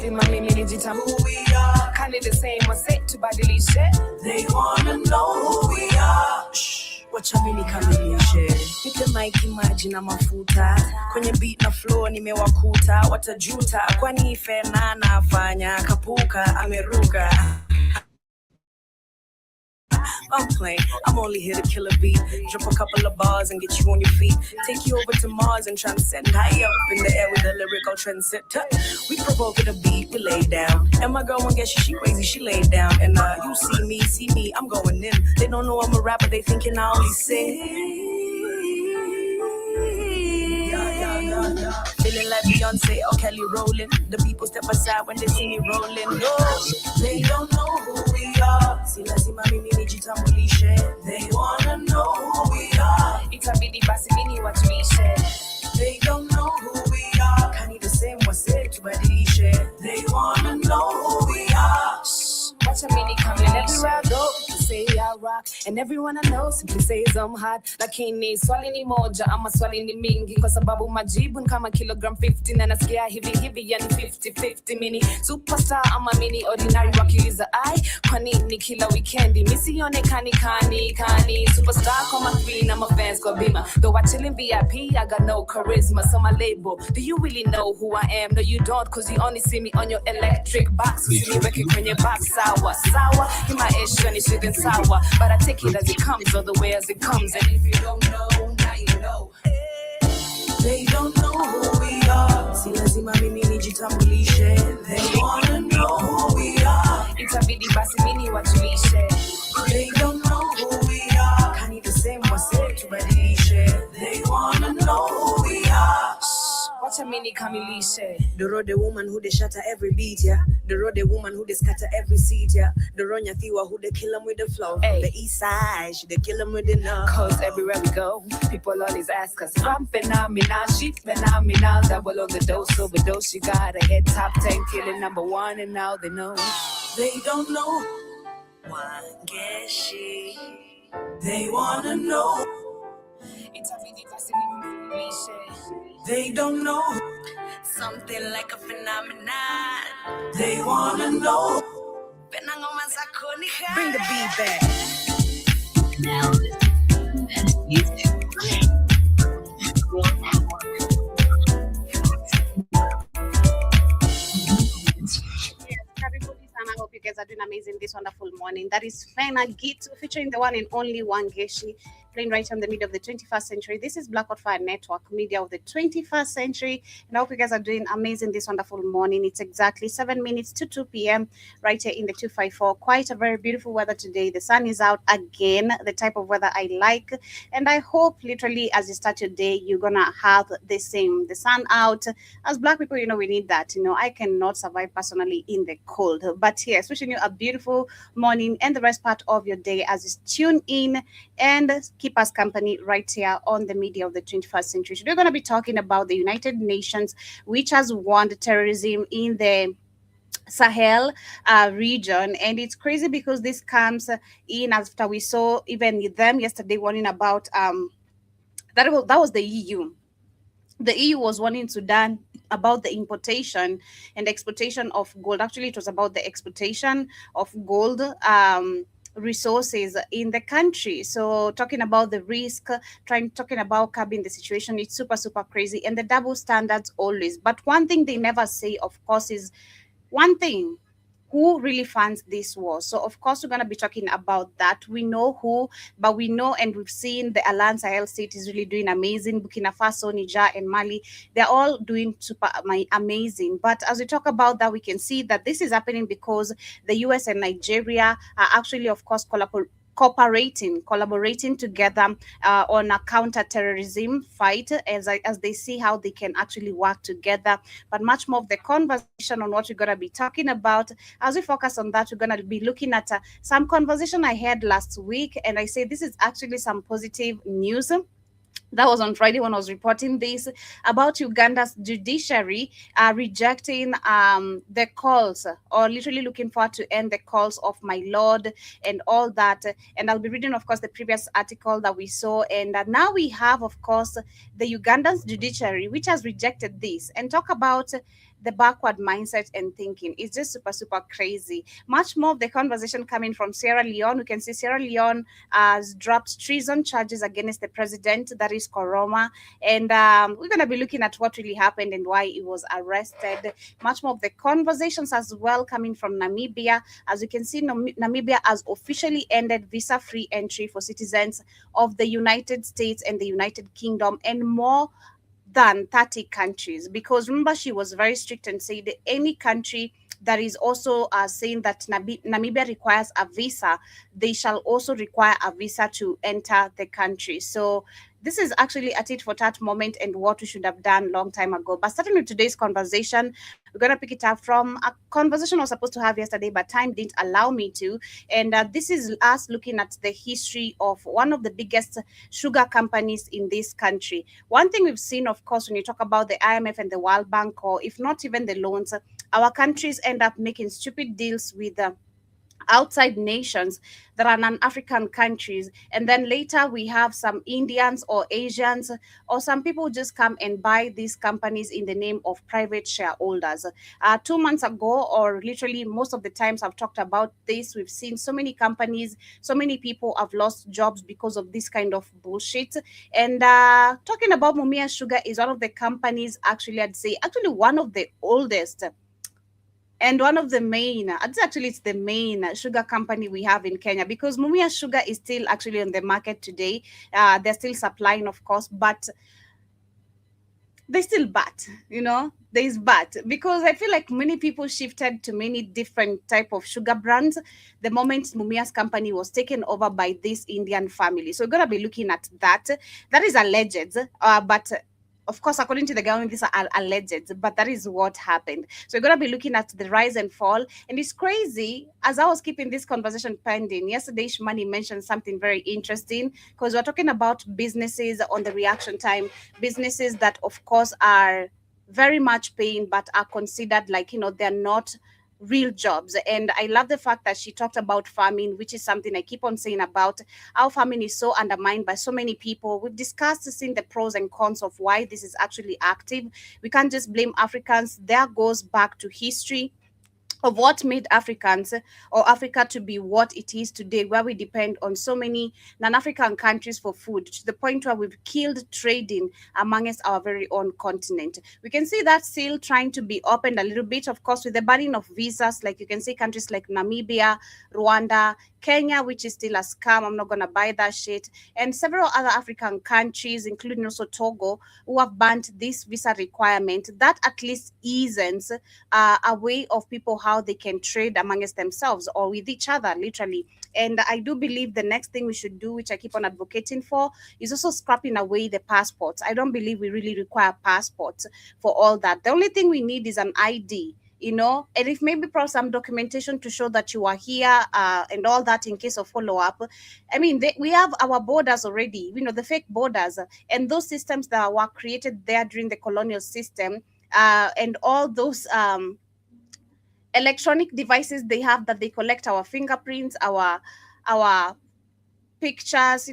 lazima mimi nijitambue who we are. Kani the same wase tubadilishe. They wanna know who we are. Shh, wacha mimi nikamilishe. Nipe mic imagine na mafuta. Kwenye beat na flow nimewakuta. Watajuta kwani Fena nafanya kapuka ameruka. I'm playing, I'm only here to kill a beat. Drop a couple of bars and get you on your feet. Take you over to Mars and transcend. High up in the air with a lyrical trendsetter. We provoke the beat, we lay down. And my girl won't get she crazy, she laid down. And you see me, I'm going in. They don't know I'm a rapper, they thinking I only sing. Feeling like Beyonce or Kelly rolling. The people step aside when they see me rolling. No, they don't know who we are. Si lazima mimi nijitambulishe. They wanna know who we are. Itabidi basi mimi wajulishe. They don't know who we are. Kani the same wase tubadilishe. They wanna know who we are. Watch a mini coming everywhere I go. People say I rock, and everyone I know simply says I'm hot. Lakini swali ni moja ama swali ni mingi, kwa sababu majibu ni kama kilogram 50 na nasikia hivi yani 50-50. Mini superstar ama mini ordinary wakiliza I kwa nini kila weekendi misionekani kani superstar kwa ma3 na mafans kwa bima. Though I chill in VIP, I got no charisma. So my label, do you really know who I am? No you don't, cause you only see me on your electric box. Usiniweke kwenye box sour. In my ish and it's even sour, but I take it as it comes, or the way as it comes. And if you don't know, now you know. They don't know who we are. Si lazima mimi nijitambulishe. They wanna know who we are. Itabidi basi mimi wajulishe. They don't know who we are. Kani the same wase tubadilishe. They wanna know who we are. Watch a mini kamilishe. The road the woman who they shatter every beat, yeah. The road the woman who they scatter every seat, yeah. The Ronya Thiwa who they kill them with the flow. Ay. The east side, she they kill them with the nose. Cause everywhere we go, people always ask us if I'm phenomenal, she phenomenal. Double on the dose, overdose, she got a head top 10, killing number 1, and now they know. They don't know. One guess she. They wanna know. They don't know. Something like a phenomenon. They wanna know. Bring the beat back. Now that's music. I hope you guys are doing amazing this wonderful morning. That is Fena Gitu featuring the one and only Wangeshi, playing right on the middle of the 21st century. This is Black Hot Fire Network, media of the 21st century. And I hope you guys are doing amazing this wonderful morning. It's exactly 7 minutes to 2 p.m. right here in the 254. Quite a very beautiful weather today. The sun is out again, the type of weather I like. And I hope literally as you start your day, you're going to have the same. The sun out. As Black people, we need that. I cannot survive personally in the cold. But yes, wishing you a beautiful morning and the rest part of your day as you tune in and keep us company right here on the media of the 21st century. Today we're going to be talking about the United Nations, which has warned terrorism in the Sahel region. And it's crazy because this comes in after we saw even them yesterday warning about that was the EU. The EU was warning Sudan about the importation and exportation of gold. Actually, it was about the exportation of gold resources in the country. So talking about the risk, talking about curbing the situation, it's super, super crazy. And the double standards always. But one thing they never say, of course, is one thing. Who really funds this war? So, of course, we're going to be talking about that. We know who, but we know and we've seen the Alliance Sahel state is really doing amazing. Burkina Faso, Niger, and Mali, they're all doing super amazing. But as we talk about that, we can see that this is happening because the US and Nigeria are actually, of course, collaborating together on a counter-terrorism fight as they see how they can actually work together. But much more of the conversation on what we're going to be talking about. As we focus on that, we're going to be looking at some conversation I had last week, and I say this is actually some positive news. That was on Friday when I was reporting this about Uganda's judiciary rejecting the calls, or literally looking forward to end the calls of my lord and all that. And I'll be reading, of course, the previous article that we saw. And now we have, of course, the Uganda's judiciary, which has rejected this, and talk about the backward mindset and thinking. It's just super, super crazy. Much more of the conversation coming from Sierra Leone. We can see Sierra Leone has dropped treason charges against the president, that is Koroma. And we're going to be looking at what really happened and why he was arrested. Much more of the conversations as well coming from Namibia. As you can see, Namibia has officially ended visa free entry for citizens of the United States and the United Kingdom and more than 30 countries, because remember she was very strict and said any country that is also saying that Namibia requires a visa, they shall also require a visa to enter the country. So this is actually a tit for tat moment and what we should have done long time ago. But starting with today's conversation, we're going to pick it up from a conversation I was supposed to have yesterday, but time didn't allow me to. And this is us looking at the history of one of the biggest sugar companies in this country. One thing we've seen, of course, when you talk about the IMF and the World Bank, or if not even the loans, our countries end up making stupid deals with outside nations that are non-African countries, and then later we have some Indians or Asians or some people just come and buy these companies in the name of private shareholders. 2 months ago, or literally most of the times I've talked about this, we've seen so many companies, so many people have lost jobs because of this kind of bullshit. And talking about Mumia Sugar is one of the companies, actually I'd say actually one of the oldest and one of the main, it's the main sugar company we have in Kenya, because Mumia Sugar is still actually on the market today. They're still supplying, of course, but they still there's bat, because I feel like many people shifted to many different type of sugar brands the moment Mumia's company was taken over by this Indian family. So we're going to be looking at that. That is alleged, but of course, according to the government, these are alleged, but that is what happened. So we're going to be looking at the rise and fall. And it's crazy, as I was keeping this conversation pending, yesterday Shmani mentioned something very interesting, because we're talking about businesses on the reaction time, businesses that, of course, are very much paying, but are considered like, they're not real jobs. And I love the fact that she talked about farming, which is something I keep on saying about how farming is so undermined by so many people. We've discussed seeing the pros and cons of why this is actually active. We can't just blame Africans. There goes back to history of what made Africans or Africa to be what it is today, where we depend on so many non-African countries for food, to the point where we've killed trading amongst our very own continent. We can see that still trying to be opened a little bit, of course, with the banning of visas. Like you can see countries like Namibia, Rwanda, Kenya, which is still a scam. I'm not going to buy that shit. And several other African countries, including also Togo, who have banned this visa requirement. That at least eases a way of people how they can trade amongst themselves or with each other, literally. And I do believe the next thing we should do, which I keep on advocating for, is also scrapping away the passports. I don't believe we really require passports for all that. The only thing we need is an ID, and if maybe perhaps some documentation to show that you are here and all that in case of follow-up. I mean, we have our borders already, the fake borders, and those systems that were created there during the colonial system, and all those electronic devices they have that they collect our fingerprints, our pictures,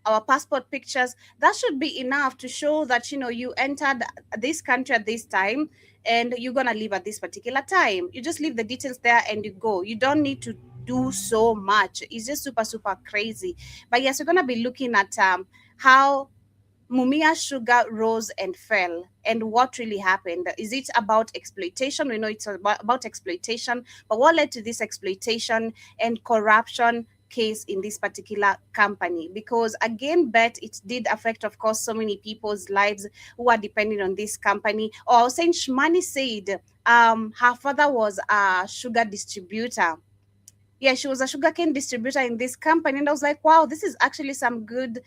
our passport pictures. That should be enough to show that you entered this country at this time and you're gonna leave at this particular time. You just leave the details there and you go. You don't need to do so much. It's just super, super crazy. But yes, we're gonna be looking at how Mumia Sugar rose and fell, and what really happened. Is it about exploitation? We know it's about exploitation, but what led to this exploitation and corruption case in this particular company? Because again, bet it did affect, of course, so many people's lives who are depending on this company. Or saying Shmani said her father was a sugar distributor. Yeah, she was a sugarcane distributor in this company, and I was like, wow, this is actually some good,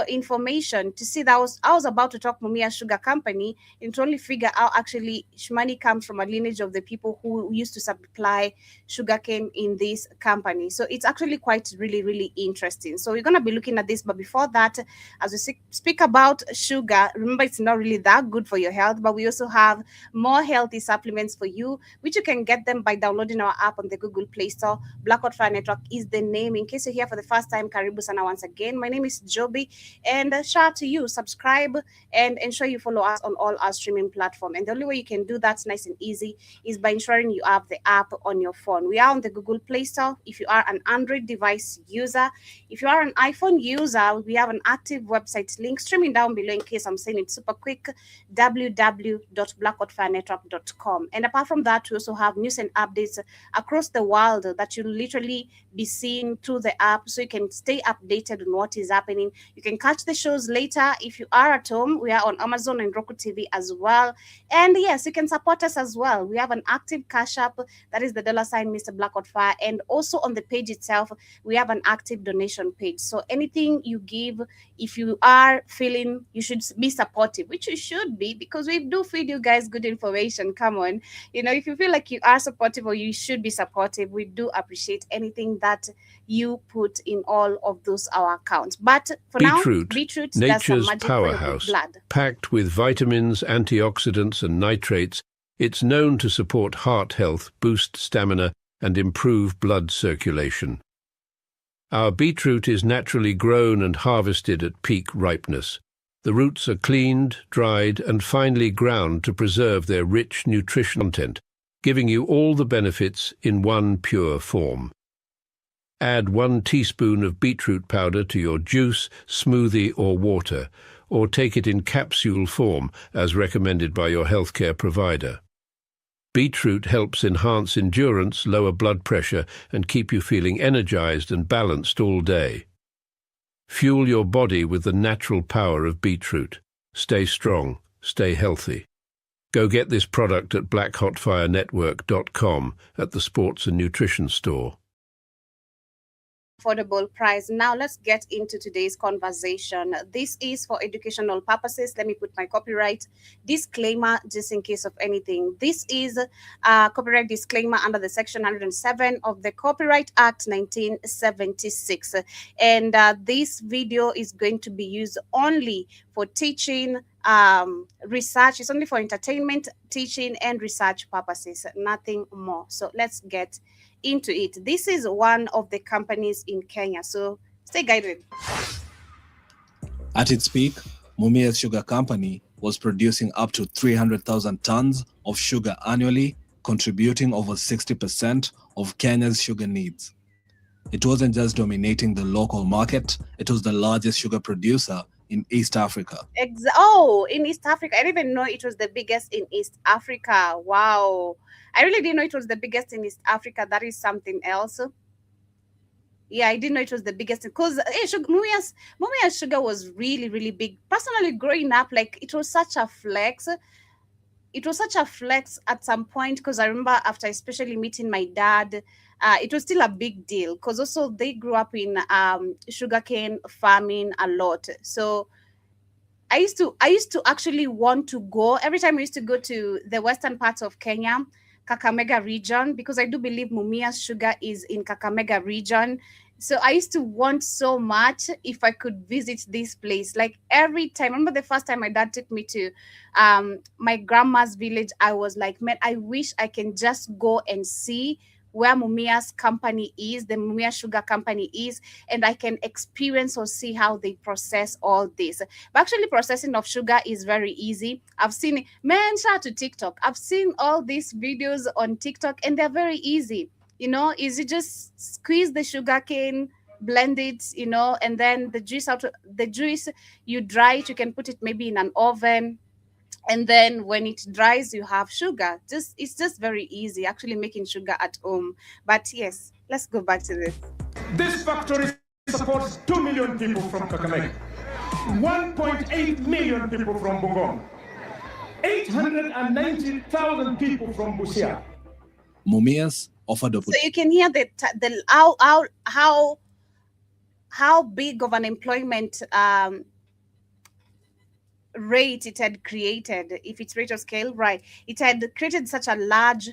information to see. That I was about to talk Mumia Sugar Company and to only figure out actually Shmani comes from a lineage of the people who used to supply sugarcane in this company. So it's actually quite really, really interesting. So we're gonna be looking at this, but before that, as we speak about sugar, remember it's not really that good for your health, but we also have more healthy supplements for you, which you can get them by downloading our app on the Google Play Store, Blackout Fire Network is the name. In case you're here for the first time, karibu sana once again. My name is Joby, and shout out to you. Subscribe and ensure you follow us on all our streaming platforms. And the only way you can do that nice and easy is by ensuring you have the app on your phone. We are on the Google Play Store. If you are an Android device user, if you are an iPhone user, we have an active website link streaming down below in case I'm saying it super quick, www.blackoutfirenetwork.com. And apart from that, we also have news and updates across the world that you'll literally be seeing through the app, so you can stay updated on what is happening. You can catch the shows later. If you are at home, we are on Amazon and Roku TV as well. And yes, you can support us as well. We have an active Cash App, that is the $ Mr. Blackout Fire. And also on the page itself, we have an active donation page. So anything you give, if you are feeling you should be supportive, which you should be, because we do feed you guys good information. Come on. If you feel like you are supportive or you should be supportive, we do appreciate anything that you put in all of those our accounts. But for Beetroot, now, beetroot does some nature's magic for your powerhouse, blood. packed with vitamins, antioxidants and nitrates. It's known to support heart health, boost stamina and improve blood circulation. Our beetroot is naturally grown and harvested at peak ripeness. The roots are cleaned, dried and finely ground to preserve their rich nutrition content, giving you all the benefits in one pure form. Add 1 teaspoon of beetroot powder to your juice, smoothie or water, or take it in capsule form as recommended by your healthcare provider. Beetroot helps enhance endurance, lower blood pressure, and keep you feeling energized and balanced all day. Fuel your body with the natural power of beetroot. Stay strong, stay healthy. Go get this product at blackhotfirenetwork.com at the Sports and Nutrition Store. Affordable price. Now let's get into today's conversation. This is for educational purposes. Let me put my copyright disclaimer just in case of anything. This is a copyright disclaimer under the Section 107 of the Copyright Act 1976. And this video is going to be used only for teaching, research. It's only for entertainment, teaching, and research purposes, nothing more. So let's get into it. This is one of the companies in Kenya, so stay guided. At its peak, Mumias Sugar Company was producing up to 300,000 tons of sugar annually, contributing over 60% of Kenya's sugar needs. It wasn't just dominating the local market, it was the largest sugar producer in East Africa. In East Africa. I didn't even know it was the biggest in East Africa. Wow. I really didn't know it was the biggest in East Africa. That is something else. Yeah, I didn't know it was the biggest because Mumias sugar was really, really big. Personally, growing up, like it was such a flex. It was such a flex at some point because I remember after especially meeting my dad, it was still a big deal because also they grew up in sugarcane farming a lot. So I used to actually want to go every time I used to go to the western parts of Kenya, Kakamega region, because I do believe Mumias sugar is in Kakamega region. So I used to want so much if I could visit this place. Like every time, I remember the first time my dad took me to my grandma's village, I was like, man, I wish I can just go and see where Mumia's company is, the Mumia Sugar Company is, and I can experience or see how they process all this. But actually, processing of sugar is very easy. I've seen it. Man, shout out to TikTok. I've seen all these videos on TikTok, and they're very easy. Is you just squeeze the sugar cane, blend it, and then the juice you dry it. You can put it maybe in an oven. And then when it dries, you have sugar. It's just very easy, actually making sugar at home. But yes, let's go back to this. This factory supports 2 million people from Kakamega, 1.8 million people from Bungoma, 890,000 people from Busia. Mumias offered So you can hear how big of an employment rate it had created. If it's rate of scale, right, it had created such a large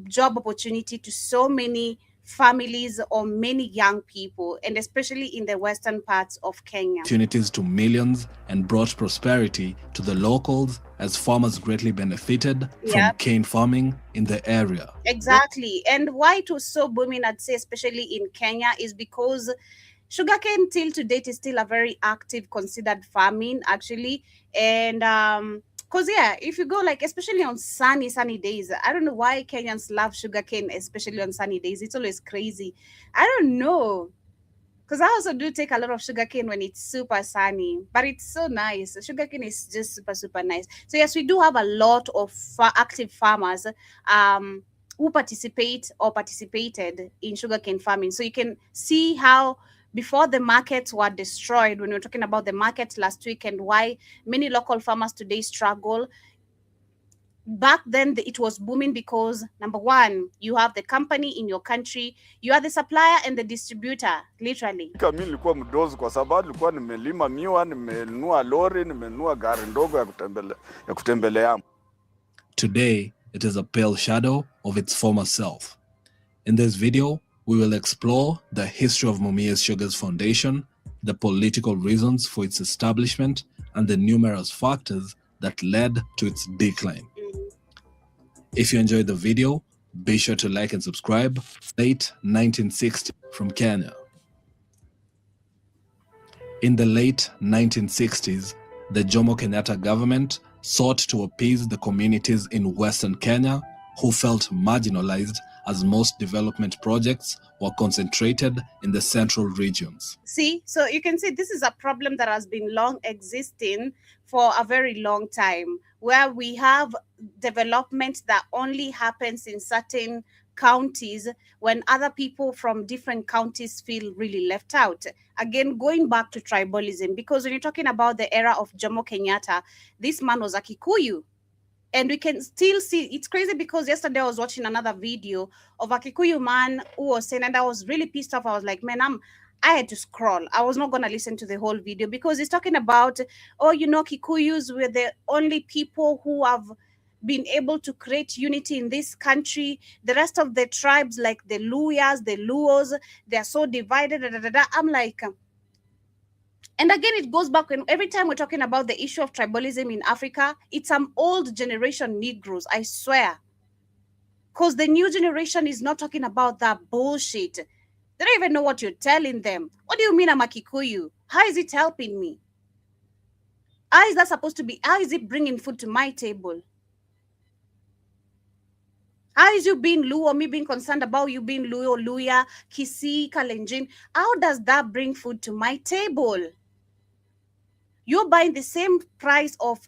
job opportunity to so many families or many young people, and especially in the western parts of Kenya. Opportunities to millions and brought prosperity to the locals as farmers greatly benefited from Yep. cane farming in the area. Exactly. And why it was so booming, I'd say, especially in Kenya, is because sugarcane till to date is still a very active considered farming, actually. And because yeah, if you go like especially on sunny days, I don't know why Kenyans love sugarcane, especially on sunny days. It's always crazy. I don't know. Because I also do take a lot of sugarcane when it's super sunny, but it's so nice. Sugarcane is just super nice. So yes, we do have a lot of active farmers who participate or participated in sugarcane farming. So you can see how before the markets were destroyed, when we were talking about the markets last week and why many local farmers today struggle. Back then it was booming because number one, you have the company in your country, you are the supplier and the distributor, literally. Mimi nilikuwa mdozi kwa sababu nilikuwa nimelima miwa, nimenunua lori, nimenunua gari ndogo ya kutembelea. Today, it is a pale shadow of its former self. In this video, we will explore the history of Mumias Sugar's foundation, the political reasons for its establishment, and the numerous factors that led to its decline. If you enjoyed the video, be sure to like and subscribe. Late 1960 from Kenya. In the late 1960s, the Jomo Kenyatta government sought to appease the communities in Western Kenya who felt marginalized as most development projects were concentrated in the central regions. See, so you can see this is a problem that has been long existing for a very long time, where we have development that only happens in certain counties when other people from different counties feel really left out. Again, going back to tribalism, because when you're talking about the era of Jomo Kenyatta, this man was a Kikuyu. And we can still see, it's crazy because yesterday I was watching another video of a Kikuyu man who was saying, and I was really pissed off. I was like, man, I had to scroll. I was not going to listen to the whole video because he's talking about, oh, you know, Kikuyus were the only people who have been able to create unity in this country. The rest of the tribes, like the Luyas, the Luos, they're so divided. I'm like, and again, it goes back when every time we're talking about the issue of tribalism in Africa, it's some old generation Negroes, I swear. Because the new generation is not talking about that bullshit. They don't even know what you're telling them. What do you mean I'm a Kikuyu? How is it helping me? How is that supposed to be? How is it bringing food to my table? How is you being Luo, me being concerned about you being Luo, Luya, Kisii, Kalenjin? How does that bring food to my table? You're buying the same price of,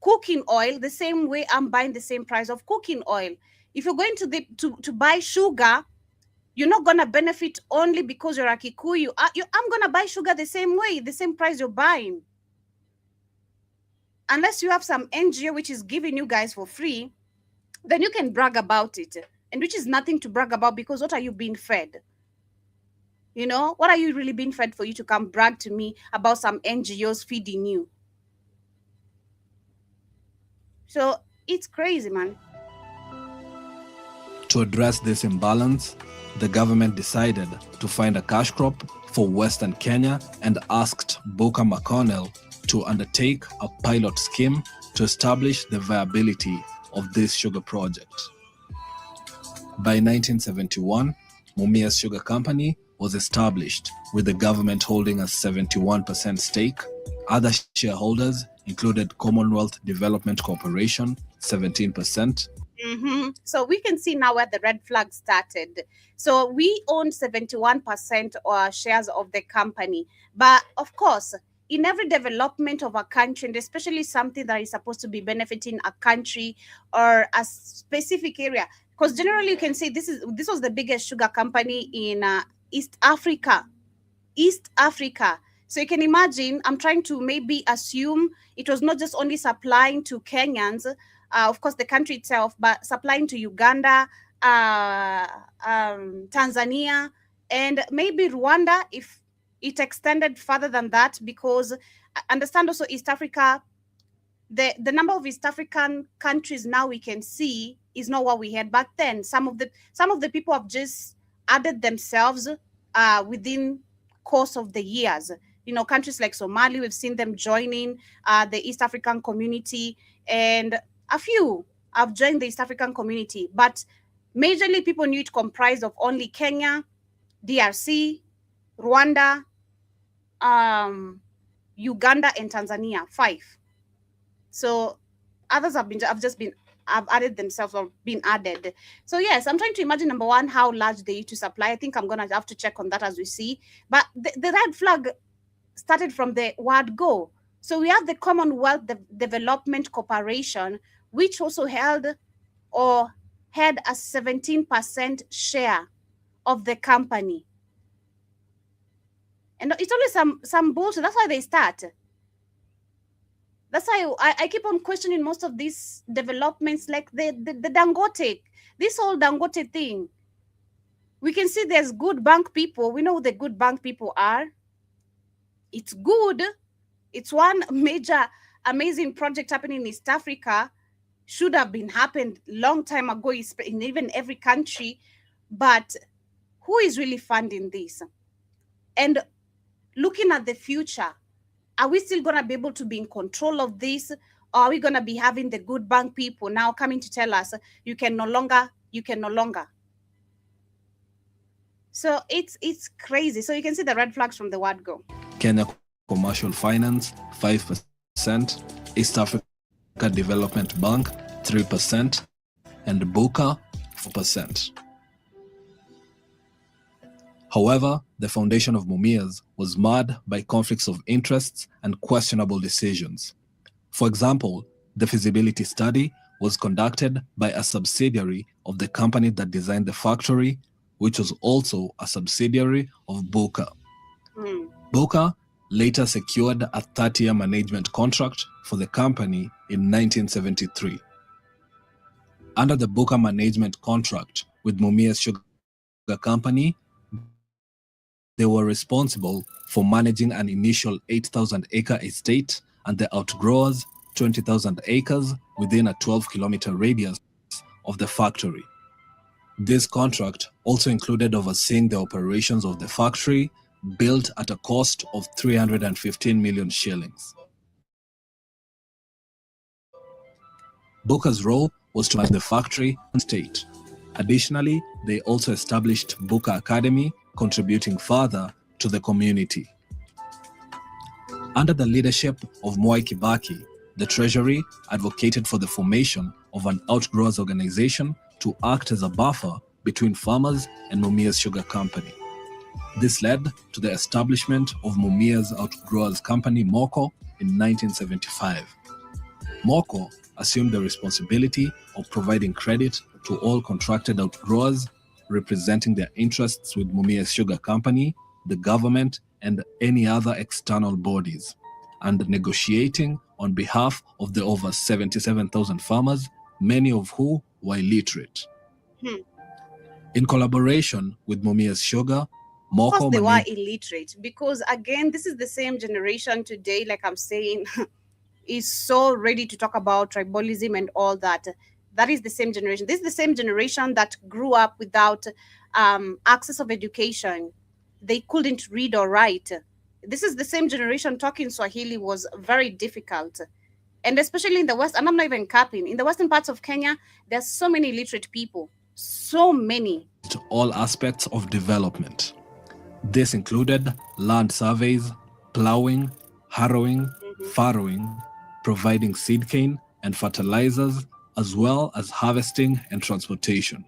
cooking oil, the same way I'm buying the same price of cooking oil. If you're going to buy sugar, you're not going to benefit only because you're a Kikuyu. I'm going to buy sugar the same way, the same price you're buying. Unless you have some NGO which is giving you guys for free, then you can brag about it. And which is nothing to brag about because what are you being fed? You know, what are you really being fed for you to come brag to me about some NGOs feeding you? So it's crazy, man. To address this imbalance, the government decided to find a cash crop for Western Kenya and asked Booker McConnell to undertake a pilot scheme to establish the viability of this sugar project. By 1971, Mumias Sugar Company was established, with the government holding a 71% stake. Other shareholders included Commonwealth Development Corporation, 17%. So we can see now where the red flag started. So we own 71% or shares of the company. But of course, in every development of a country, and especially something that is supposed to be benefiting a country or a specific area, because generally you can say this was the biggest sugar company in East Africa. So you can imagine, I'm trying to maybe assume it was not just only supplying to Kenyans, of course the country itself, but supplying to Uganda, Tanzania, and maybe Rwanda if it extended further than that, because I understand also East Africa, the number of East African countries now we can see is not what we had back then. Some of the people have just added themselves within course of the years. You know, countries like Somalia, we've seen them joining the East African community, and a few have joined the East African community, but majorly people knew it comprised of only Kenya, DRC, Rwanda, Uganda, and Tanzania, 5. So others have added themselves or been added. So yes, I'm trying to imagine, number one, how large they used to supply. I think I'm gonna have to check on that as we see. But the red flag started from the word go. So we have the Commonwealth Development Corporation, which also held or had a 17% share of the company. And it's only some bullshit. That's why they start. That's why I keep on questioning most of these developments, like the Dangote, this whole Dangote thing. We can see there's good bank people. We know who the good bank people are. It's good. It's one major, amazing project happening in East Africa. Should have been happened long time ago in even every country. But who is really funding this? And looking at the future, are we still going to be able to be in control of this? Or are we going to be having the good bank people now coming to tell us you can no longer? So it's crazy. So you can see the red flags from the word go. Kenya Commercial Finance, 5%, East Africa Development Bank, 3%, and Buka, 4%. However, the foundation of Mumias was marred by conflicts of interests and questionable decisions. For example, the feasibility study was conducted by a subsidiary of the company that designed the factory, which was also a subsidiary of Buka. Buka later secured a 30-year management contract for the company in 1973. Under the Buka management contract with Mumias Sugar Company, they were responsible for managing an initial 8,000-acre estate and the outgrowers 20,000 acres within a 12-kilometer radius of the factory. This contract also included overseeing the operations of the factory, built at a cost of 315 million shillings. Buka's role was to manage the factory and state. Additionally, they also established Buka Academy, contributing further to the community. Under the leadership of Mwai Kibaki, the Treasury advocated for the formation of an outgrowers organization to act as a buffer between farmers and Mumias Sugar Company. This led to the establishment of Mumias Outgrowers Company, MOCO, in 1975. MOCO assumed the responsibility of providing credit to all contracted outgrowers, representing their interests with Mumias Sugar Company, the government, and any other external bodies, and negotiating on behalf of the over 77,000 farmers, many of whom were illiterate. In collaboration with Mumias Sugar, Of course they were illiterate, because again, this is the same generation today, like I'm saying, is so ready to talk about tribalism and all that. That is the same generation. This is the same generation that grew up without access of education. They couldn't read or write. This is the same generation talking Swahili was very difficult. And especially in the West, and I'm not even capping, in the western parts of Kenya, there's so many illiterate people. So many. To all aspects of development. This included land surveys, plowing, harrowing, farrowing, providing seed cane and fertilizers, as well as harvesting and transportation.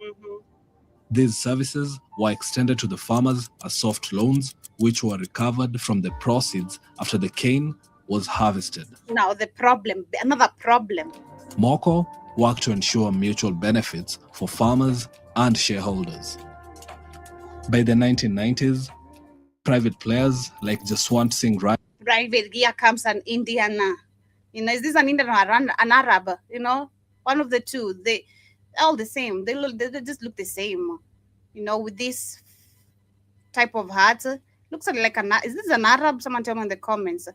These services were extended to the farmers as soft loans, which were recovered from the proceeds after the cane was harvested. Now another problem. MOCO worked to ensure mutual benefits for farmers and shareholders. By the 1990s, private players like Jaswant Singh Rai. Private, here comes an Indian. Is this an Indian or an Arab? One of the two. They all the same. They just look the same. With this type of hat. Looks like is this an Arab? Someone tell me in the comments.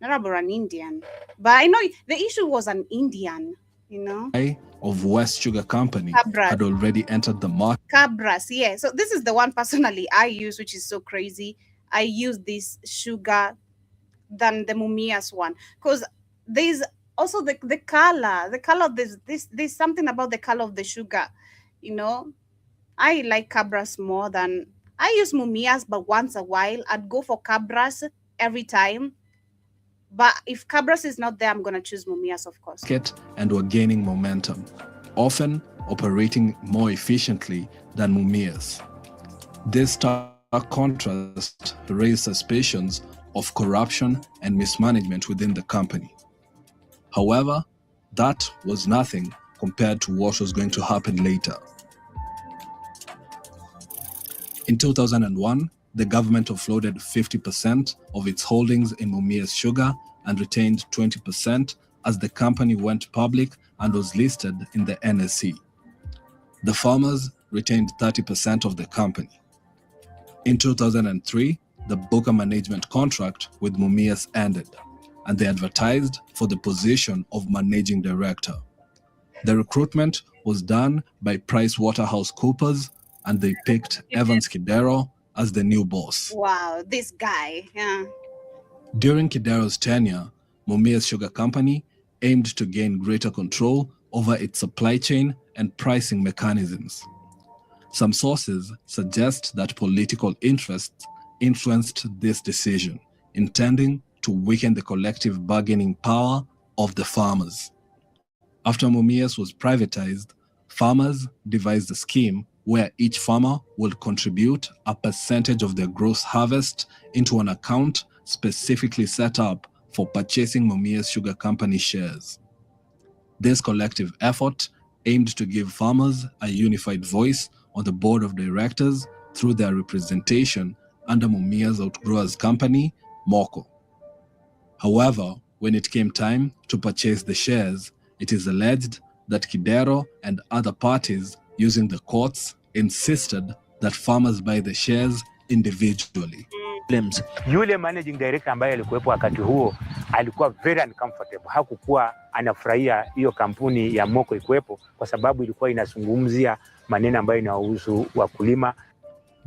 Arab or an Indian. But I know the issue was an Indian, you know. Of West Sugar Company Cabras. had already entered the market. Cabras, yeah. So this is the one personally I use, which is so crazy. I use this sugar than the Mumias one, because there's also the color of there's something about the color of the sugar, you know. I like Cabras more than I use Mumias, but once a while I'd go for Cabras every time. But if Cabras is not there, I'm gonna choose Mumias, of course. And were gaining momentum, often operating more efficiently than Mumias. This stark contrast raised suspicions of corruption and mismanagement within the company. However, that was nothing compared to what was going to happen later. In 2001, the government offloaded 50% of its holdings in Mumias Sugar and retained 20% as the company went public and was listed in the NSE. The farmers retained 30% of the company. In 2003, the Booker management contract with Mumias ended, and they advertised for the position of managing director. The recruitment was done by PricewaterhouseCoopers, and they picked Evans Kidero as the new boss. Wow, this guy, yeah. During Kidero's tenure, Mumias Sugar Company aimed to gain greater control over its supply chain and pricing mechanisms. Some sources suggest that political interests influenced this decision, intending to weaken the collective bargaining power of the farmers. After Mumias was privatized, farmers devised a scheme where each farmer would contribute a percentage of their gross harvest into an account specifically set up for purchasing Mumias Sugar Company shares. This collective effort aimed to give farmers a unified voice on the board of directors through their representation under Mumias Outgrowers Company, MOCO. However, when it came time to purchase the shares, it is alleged that Kidero and other parties using the courts insisted that farmers buy the shares individually. Yule managing director ambaye alikuwepo wakati huo alikuwa very uncomfortable. Hakukuwa anafurahia hiyo kampuni ya MOCO ikuwepo kwa sababu ilikuwa inazungumzia maneno ambayo inahusu wakulima.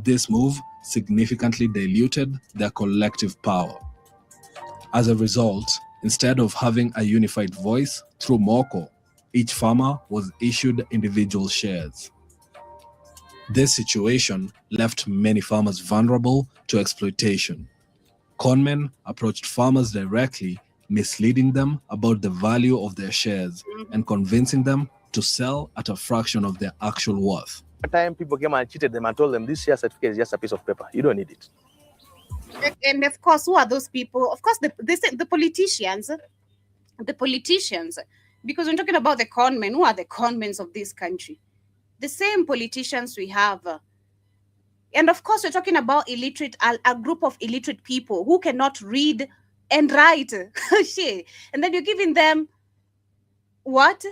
This move significantly diluted their collective power. As a result, instead of having a unified voice through MOCO, each farmer was issued individual shares. This situation left many farmers vulnerable to exploitation. Conmen approached farmers directly, misleading them about the value of their shares and convincing them to sell at a fraction of their actual worth. At the time people came and cheated them and told them this share certificate is just a piece of paper. You don't need it. And of course, who are those people? Of course, the politicians. The politicians. Because when talking about the conmen, who are the conmen of this country? The same politicians we have. And of course, we're talking about illiterate, a group of illiterate people who cannot read and write. Shit. And then you're giving them what?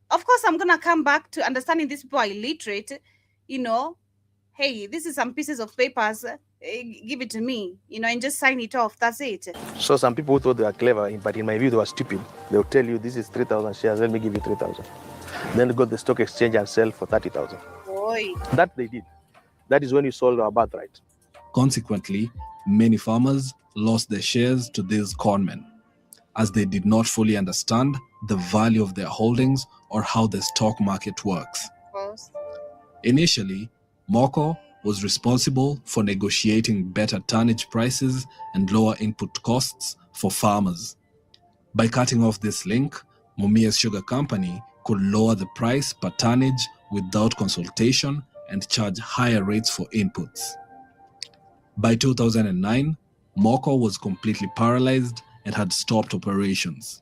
Of course, I'm going to come back to understanding these people are illiterate. You know, hey, this is some pieces of papers. Give it to me, you know, and just sign it off. That's it. So some people who thought they were clever, but in my view, they were stupid. They'll tell you, this is 3,000 shares. Let me give you 3,000. Then they go to the stock exchange and sell for 30,000. Boy. That they did. That is when you sold our birthright. Consequently, many farmers lost their shares to these conmen, as they did not fully understand the value of their holdings or how the stock market works. Initially, MOCO was responsible for negotiating better tonnage prices and lower input costs for farmers. By cutting off this link, Mumias Sugar Company could lower the price per tonnage without consultation and charge higher rates for inputs. By 2009, MOCO was completely paralyzed and had stopped operations.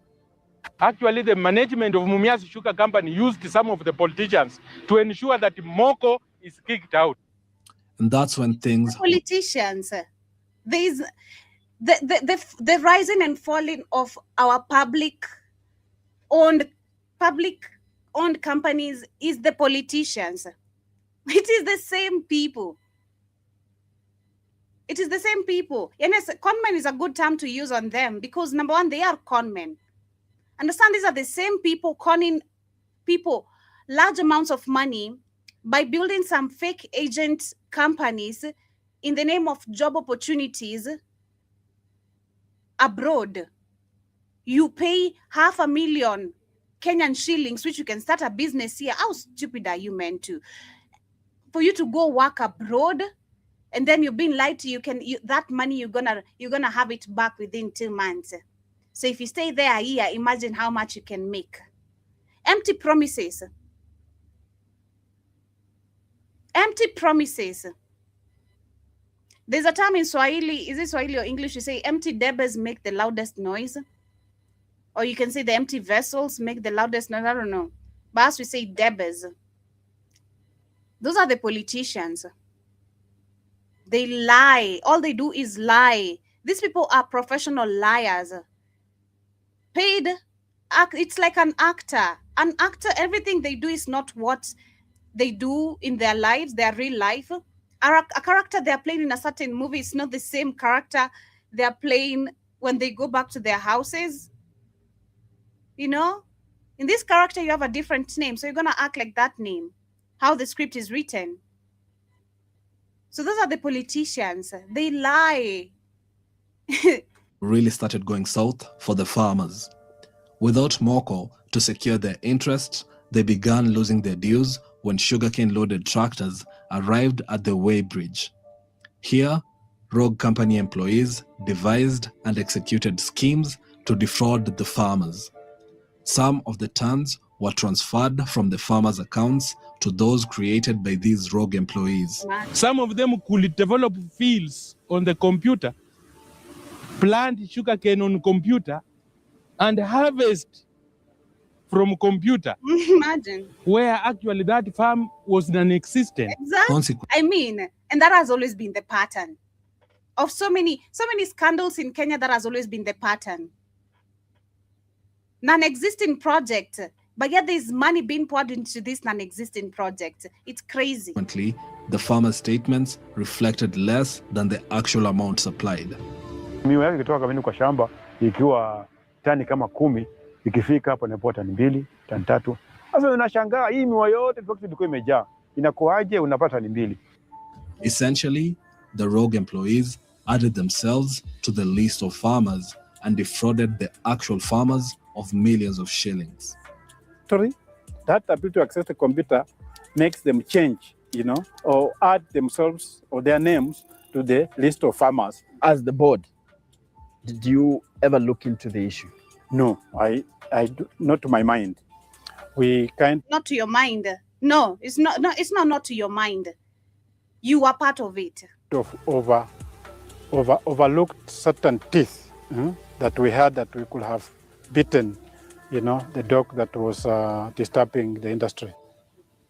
Actually, the management of Mumias Sugar Company used some of the politicians to ensure that MOCO is kicked out. And that's when things... Politicians, there's the rising and falling of our public-owned companies is the politicians. It is the same people. It is the same people. Yes, conmen is a good term to use on them because number one, they are conmen. Understand, these are the same people conning people large amounts of money by building some fake agent companies in the name of job opportunities abroad. You pay 500,000 Kenyan shillings, which you can start a business here. How stupid are you meant to? For you to go work abroad, and then you're being lied to. That money you're gonna have it back within 2 months. So if you stay there a year, imagine how much you can make. Empty promises. Empty promises. There's a term in Swahili, is it Swahili or English? You say empty debers make the loudest noise. Or you can say the empty vessels make the loudest noise. I don't know. But as we say debers. Those are the politicians. They lie. All they do is lie. These people are professional liars. Paid. It's like an actor. An actor, everything they do is not what they do in their lives, their real life. A character they're playing in a certain movie is not the same character they're playing when they go back to their houses. You know? In this character, you have a different name, so you're going to act like that name. How the script is written. So those are the politicians. They lie. Really started going south for the farmers. Without Moko to secure their interests, they began losing their dues when sugarcane-loaded tractors arrived at the weighbridge. Here, rogue company employees devised and executed schemes to defraud the farmers. Some of the tons were transferred from the farmers' accounts to those created by these rogue employees. Some of them could develop fields on the computer, plant sugarcane on computer, and harvest from computer. Imagine. Where actually that farm was non-existent. Exactly. I mean, and that has always been the pattern. Of so many scandals in Kenya, that has always been the pattern. Non-existing project, but yet there's money being poured into this non-existing project. It's crazy. The farmers' statements reflected less than the actual amount supplied. Miwa yake kutoka kamini kwa shamba ikiwa tani kama 10, ikifika hapo inakuwa tani 2, tani 3. Sasa unashangaa hii miwa yote ilikuwa imejaa. Inakuaje unapata tani 2? Essentially, the rogue employees added themselves to the list of farmers and defrauded the actual farmers of millions of shillings. That ability to access the computer makes them change, or add themselves or their names to the list of farmers. As the board, did you ever look into the issue? No, I do, not to my mind. We can't. Not to your mind. No, it's not to your mind. You are part of it. Overlooked certain teeth that we had that we could have beaten, the dog that was disturbing the industry.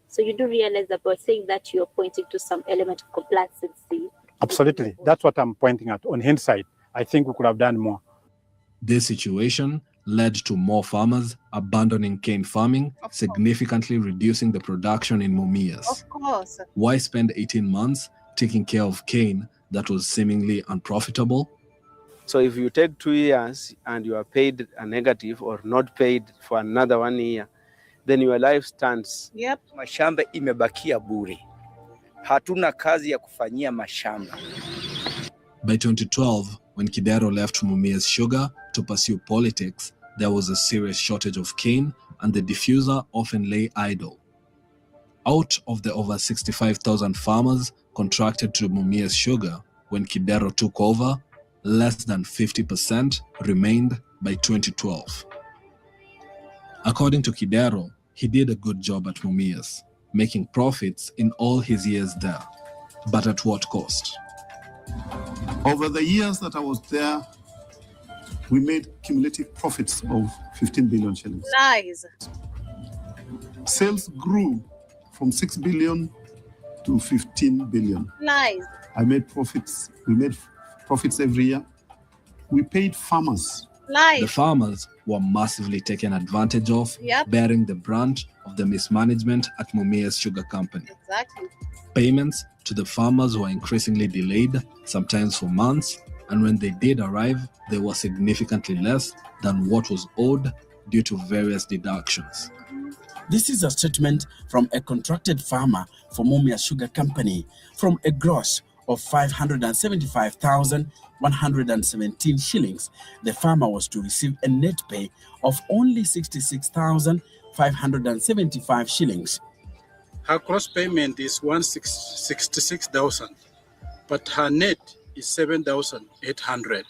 So you do realize that by saying that you're pointing to some element of complacency? Absolutely. That's what I'm pointing at. On hindsight, I think we could have done more. This situation led to more farmers abandoning cane farming, significantly reducing the production in Mumias. Of course. Why spend 18 months taking care of cane that was seemingly unprofitable? So if you take 2 years and you are paid a negative or not paid for another 1 year, then your life stands. Yep. Mashamba imebakia bure. Hatuna kazi ya kufanyia mashamba. By 2012, when Kidero left Mumias Sugar to pursue politics, there was a serious shortage of cane and the diffuser often lay idle. Out of the over 65,000 farmers contracted to Mumias Sugar when Kidero took over, less than 50% remained by 2012. According to Kidero, he did a good job at Mumias, making profits in all his years there. But at what cost? Over the years that I was there, we made cumulative profits of 15 billion shillings. Lies. Sales grew from 6 billion to 15 billion. Lies. We made profits every year. We paid farmers The farmers were massively taken advantage of, bearing the brunt of the mismanagement at Mumia's sugar company. Exactly. Payments to the farmers were increasingly delayed, sometimes for months, and when they did arrive, they were significantly less than what was owed due to various deductions. This is a statement from a contracted farmer for Mumia Sugar Company. From a gross of 575,117 shillings, the farmer was to receive a net pay of only 66,575 shillings. Her gross payment is 166,000, but her net is 7,800.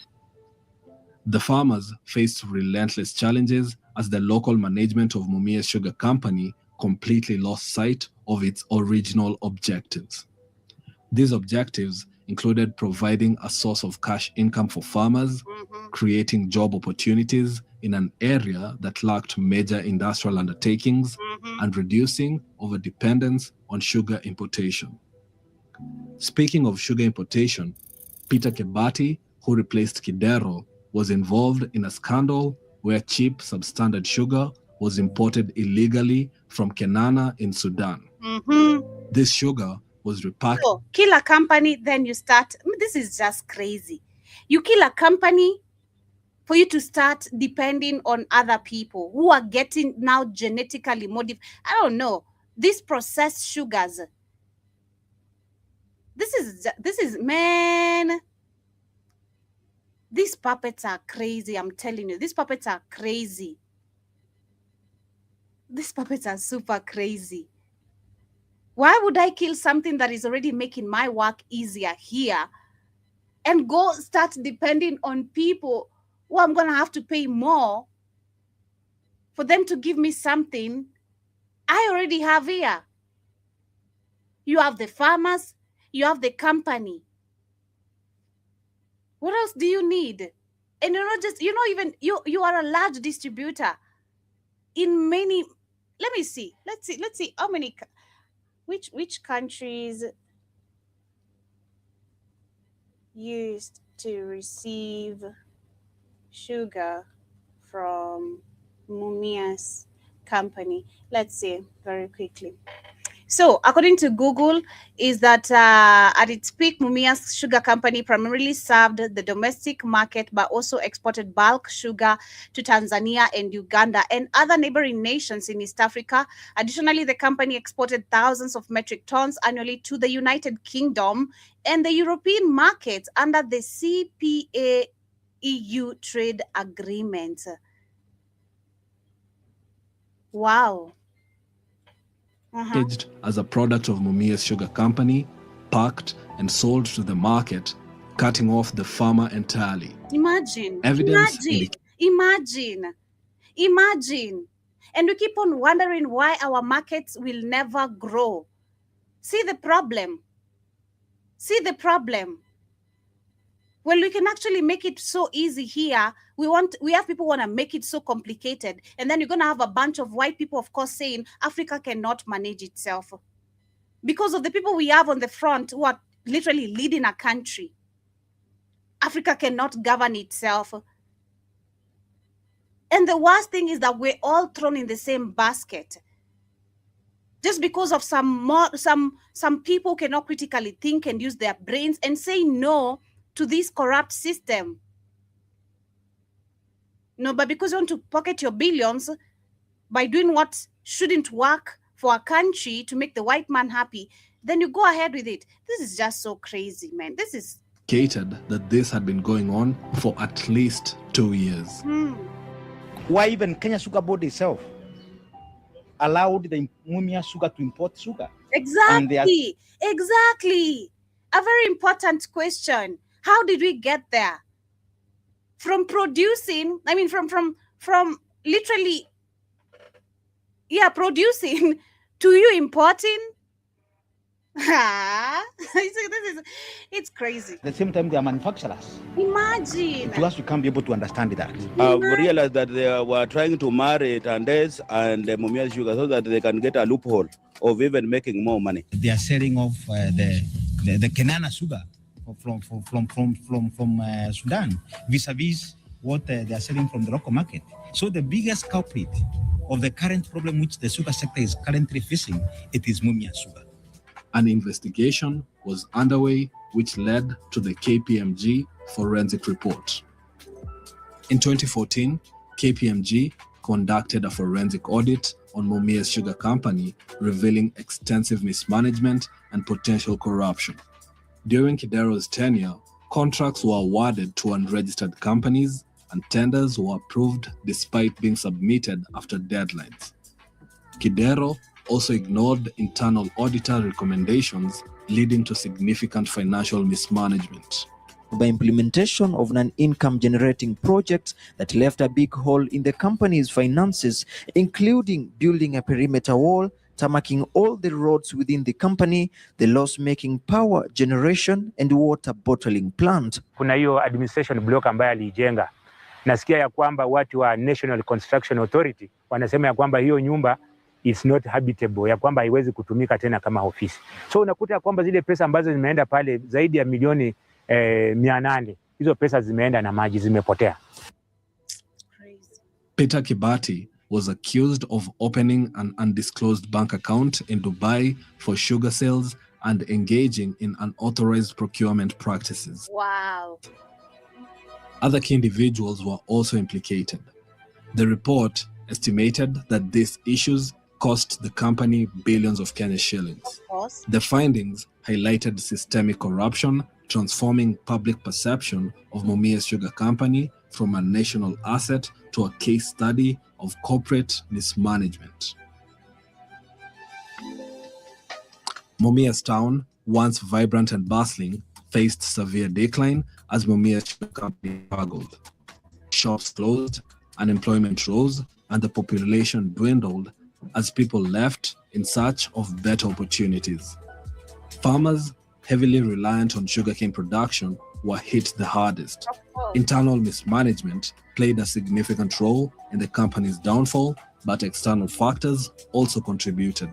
The farmers faced relentless challenges as the local management of Mumia Sugar Company completely lost sight of its original objectives. These objectives included providing a source of cash income for farmers, creating job opportunities in an area that lacked major industrial undertakings, and reducing overdependence on sugar importation. Speaking of sugar importation, Peter Kebati, who replaced Kidero, was involved in a scandal where cheap substandard sugar was imported illegally from Kenana in Sudan. This sugar was repackaged. So, kill a company, then you start. This is just crazy. You kill a company for you to start depending on other people who are getting now genetically modified. I don't know. These processed sugars. This is, man. These puppets are crazy. I'm telling you, these puppets are crazy. These puppets are super crazy. Why would I kill something that is already making my work easier here and go start depending on people who I'm going to have to pay more for them to give me something I already have here? You have the farmers, you have the company. What else do you need? And you're not just, even you are a large distributor in many. Let me see. Let's see how many. Which countries used to receive sugar from Mumia's company? Let's see very quickly. So, according to Google, is that at its peak, Mumia's sugar company primarily served the domestic market, but also exported bulk sugar to Tanzania and Uganda and other neighboring nations in East Africa. Additionally, the company exported thousands of metric tons annually to the United Kingdom and the European markets under the CPA EU trade agreement. Wow. Packaged as a product of Mumia's Sugar Company, packed and sold to the market, cutting off the farmer entirely. Imagine. Evidence Imagine. And we keep on wondering why our markets will never grow. See the problem. Well, we can actually make it so easy here. We have people want to make it so complicated. And then you're going to have a bunch of white people, of course, saying Africa cannot manage itself. Because of the people we have on the front who are literally leading a country. Africa cannot govern itself. And the worst thing is that we're all thrown in the same basket. Just because of some people cannot critically think and use their brains and say no to this corrupt system. No, but because you want to pocket your billions by doing what shouldn't work for a country to make the white man happy, then you go ahead with it. This is just so crazy, man. This is indicated that this had been going on for at least 2 years. Why even Kenya Sugar Board itself allowed the Mumia Sugar to import sugar? Exactly. A very important question. How did we get there? From producing, from literally, producing to you importing? It's crazy. At the same time, they are manufacturers. Imagine. To us, we can't be able to understand that. I've realized that they were trying to marry Tandes and Mumia Sugar so that they can get a loophole of even making more money. They are selling off the Kenana sugar from Sudan vis-a-vis what they are selling from the local market. So the biggest culprit of the current problem which the sugar sector is currently facing, it is Mumia sugar. An investigation was underway which led to the KPMG forensic report. In 2014, KPMG conducted a forensic audit on Mumia's sugar company, revealing extensive mismanagement and potential corruption. During Kidero's tenure, contracts were awarded to unregistered companies and tenders were approved despite being submitted after deadlines. Kidero also ignored internal auditor recommendations, leading to significant financial mismanagement. By implementation of non-income generating projects that left a big hole in the company's finances, including building a perimeter wall, tarmacking all the roads within the company, the loss-making power generation and water bottling plant. Kuna hiyo administration block ambayo alijenga. Nasikia ya kwamba watu wa National Construction Authority wanasema ya kwamba hiyo nyumba is not habitable, ya kwamba haiwezi kutumika tena kama ofisi. So unakuta ya kwamba zile pesa ambazo zimeenda pale zaidi ya milioni 800, hizo pesa zimeenda na maji, zimepotea. Peter Kibati was accused of opening an undisclosed bank account in Dubai for sugar sales and engaging in unauthorized procurement practices. Wow. Other key individuals were also implicated. The report estimated that these issues cost the company billions of Kenya shillings. Of course. The findings highlighted systemic corruption, transforming public perception of Mumia's Sugar Company from a national asset to a case study of corporate mismanagement. Mumia's town, once vibrant and bustling, faced severe decline as Mumia's Sugar Company struggled. Shops closed, unemployment rose, and the population dwindled as people left in search of better opportunities. Farmers, heavily reliant on sugarcane production, were hit the hardest. Internal mismanagement played a significant role in the company's downfall, but external factors also contributed.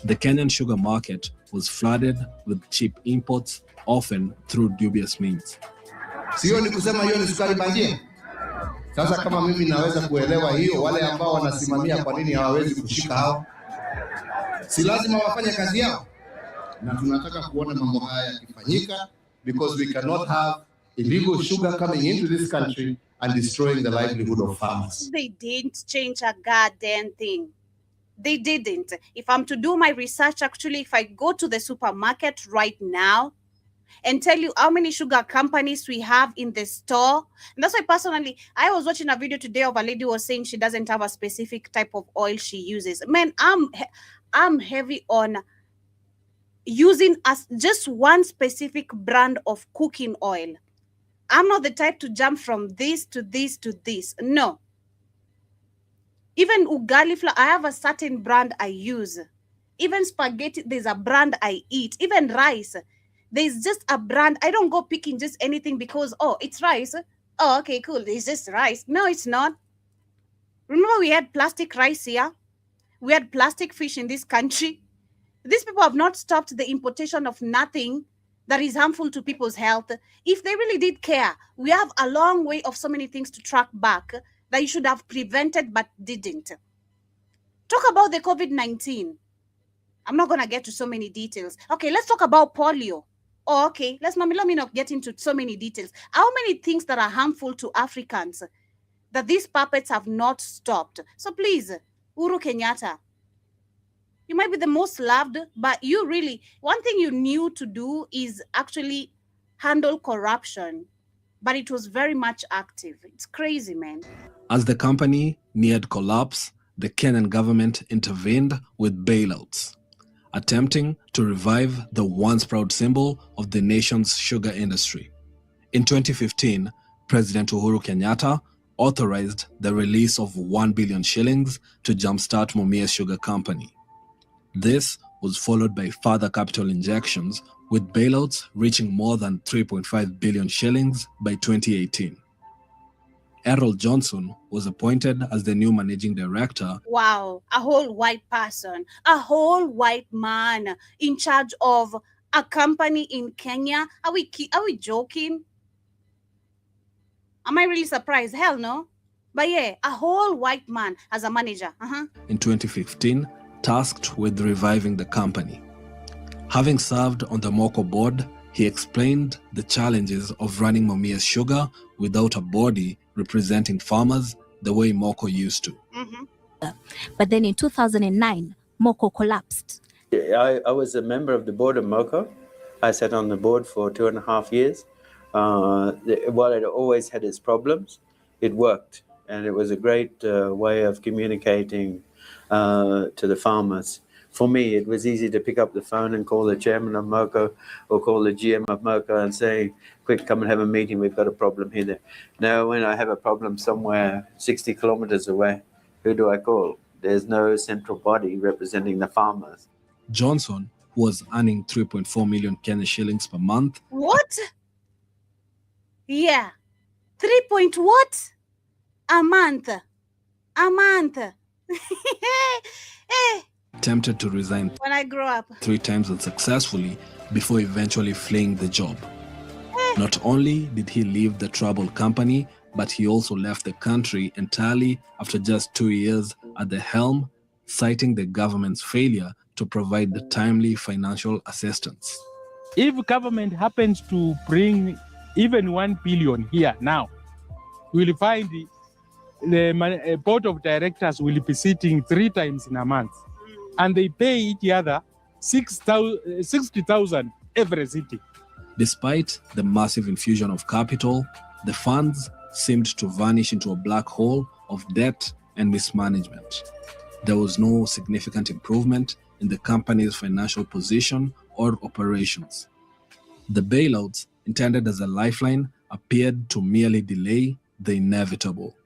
The Kenyan sugar market was flooded with cheap imports, often through dubious means. Sio ni kusema hiyo ni sukari bandia. Sasa kama mimi naweza kuelewa hiyo, wale ambao wanasimamia kwa nini hawawezi kushika hao? Si lazima wafanye kazi yao. Na tunataka kuona mambo haya yakifanyika, because we cannot have illegal sugar coming into this country and destroying the livelihood of farmers. They didn't change a goddamn thing. They didn't. If I'm to do my research, actually, if I go to the supermarket right now and tell you how many sugar companies we have in the store, and that's why personally, I was watching a video today of a lady who was saying she doesn't have a specific type of oil she uses. Man, I'm heavy on using just one specific brand of cooking oil. I'm not the type to jump from this to this to this. No. Even ugali flour, I have a certain brand I use. Even spaghetti, there's a brand I eat. Even rice, there's just a brand. I don't go picking just anything because, oh, it's rice. Oh, okay, cool. It's just rice. No, it's not. Remember we had plastic rice here? We had plastic fish in this country. These people have not stopped the importation of nothing that is harmful to people's health. If they really did care, we have a long way of so many things to track back that you should have prevented but didn't. Talk about the COVID-19. I'm not going to get to so many details. Okay, let's talk about polio. Oh, okay, let me not get into so many details. How many things that are harmful to Africans that these puppets have not stopped? So please, Uhuru Kenyatta, you might be the most loved, but you really, one thing you knew to do is actually handle corruption, but it was very much active. It's crazy, man. As the company neared collapse, the Kenyan government intervened with bailouts, attempting to revive the once proud symbol of the nation's sugar industry. In 2015, President Uhuru Kenyatta authorized the release of 1 billion shillings to jumpstart Mumia's Sugar Company. This was followed by further capital injections, with bailouts reaching more than 3.5 billion shillings by 2018. Errol Johnson was appointed as the new managing director. Wow, a whole white person, a whole white man in charge of a company in Kenya. Are we joking? Am I really surprised? Hell no. But yeah, a whole white man as a manager. In 2015, tasked with reviving the company. Having served on the Moko board, he explained the challenges of running Mumias Sugar without a body representing farmers the way Moko used to. But then in 2009, Moko collapsed. I was a member of the board of MOCO. I sat on the board for 2.5 years. While it always had its problems, it worked. And it was a great way of communicating to the farmers. For me, it was easy to pick up the phone and call the chairman of MOCO or call the GM of MOCO and say, quick, come and have a meeting. We've got a problem here. Now, when I have a problem somewhere 60 kilometers away, who do I call? There's no central body representing the farmers. Johnson, who was earning 3.4 million Kenya shillings per month. What? Yeah. 3 point what? A month. A month. Attempted to resign When I grow up. 3 times unsuccessfully before eventually fleeing the job. Not only did he leave the troubled company, but he also left the country entirely after just 2 years at the helm, citing the government's failure to provide the timely financial assistance. If government happens to bring even 1 billion here now, we'll find the board of directors will be sitting 3 times in a month, and they pay each other 60,000 every sitting. Despite the massive infusion of capital, the funds seemed to vanish into a black hole of debt and mismanagement. There was no significant improvement in the company's financial position or operations. The bailouts, intended as a lifeline, appeared to merely delay the inevitable.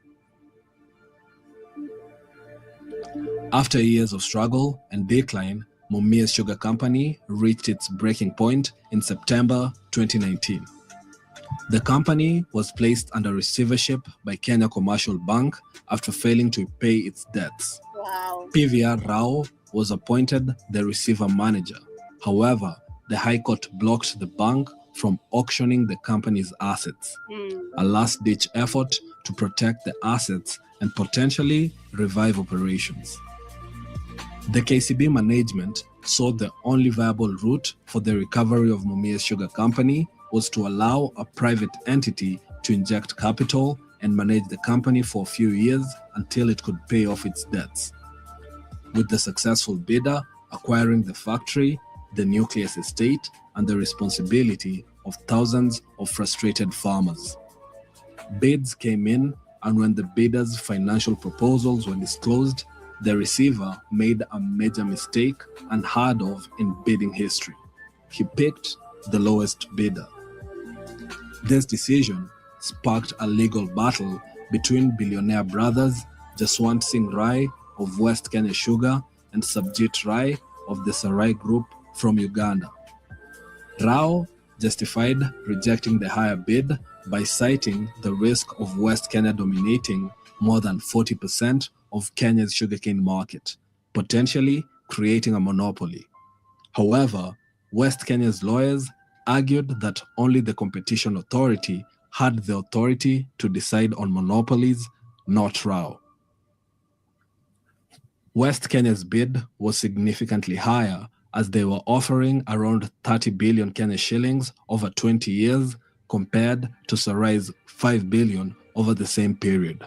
After years of struggle and decline, Mumias Sugar Company reached its breaking point in September 2019. The company was placed under receivership by Kenya Commercial Bank after failing to pay its debts. Wow. PVR Rao was appointed the receiver manager. However, the High Court blocked the bank from auctioning the company's assets, a last-ditch effort to protect the assets and potentially revive operations. The KCB management saw the only viable route for the recovery of Mumias Sugar Company was to allow a private entity to inject capital and manage the company for a few years until it could pay off its debts. With the successful bidder acquiring the factory, the nucleus estate, and the responsibility of thousands of frustrated farmers. Bids came in, and when the bidder's financial proposals were disclosed, the receiver made a major mistake unheard of in bidding history. He picked the lowest bidder. This decision sparked a legal battle between billionaire brothers Jaswant Singh Rai of West Kenya Sugar and Sabjit Rai of the Sarai Group from Uganda. Rao justified rejecting the higher bid by citing the risk of West Kenya dominating more than 40% of Kenya's sugarcane market, potentially creating a monopoly. However, West Kenya's lawyers argued that only the Competition Authority had the authority to decide on monopolies, not Rao. West Kenya's bid was significantly higher, as they were offering around 30 billion Kenya shillings over 20 years compared to Sarai's 5 billion over the same period.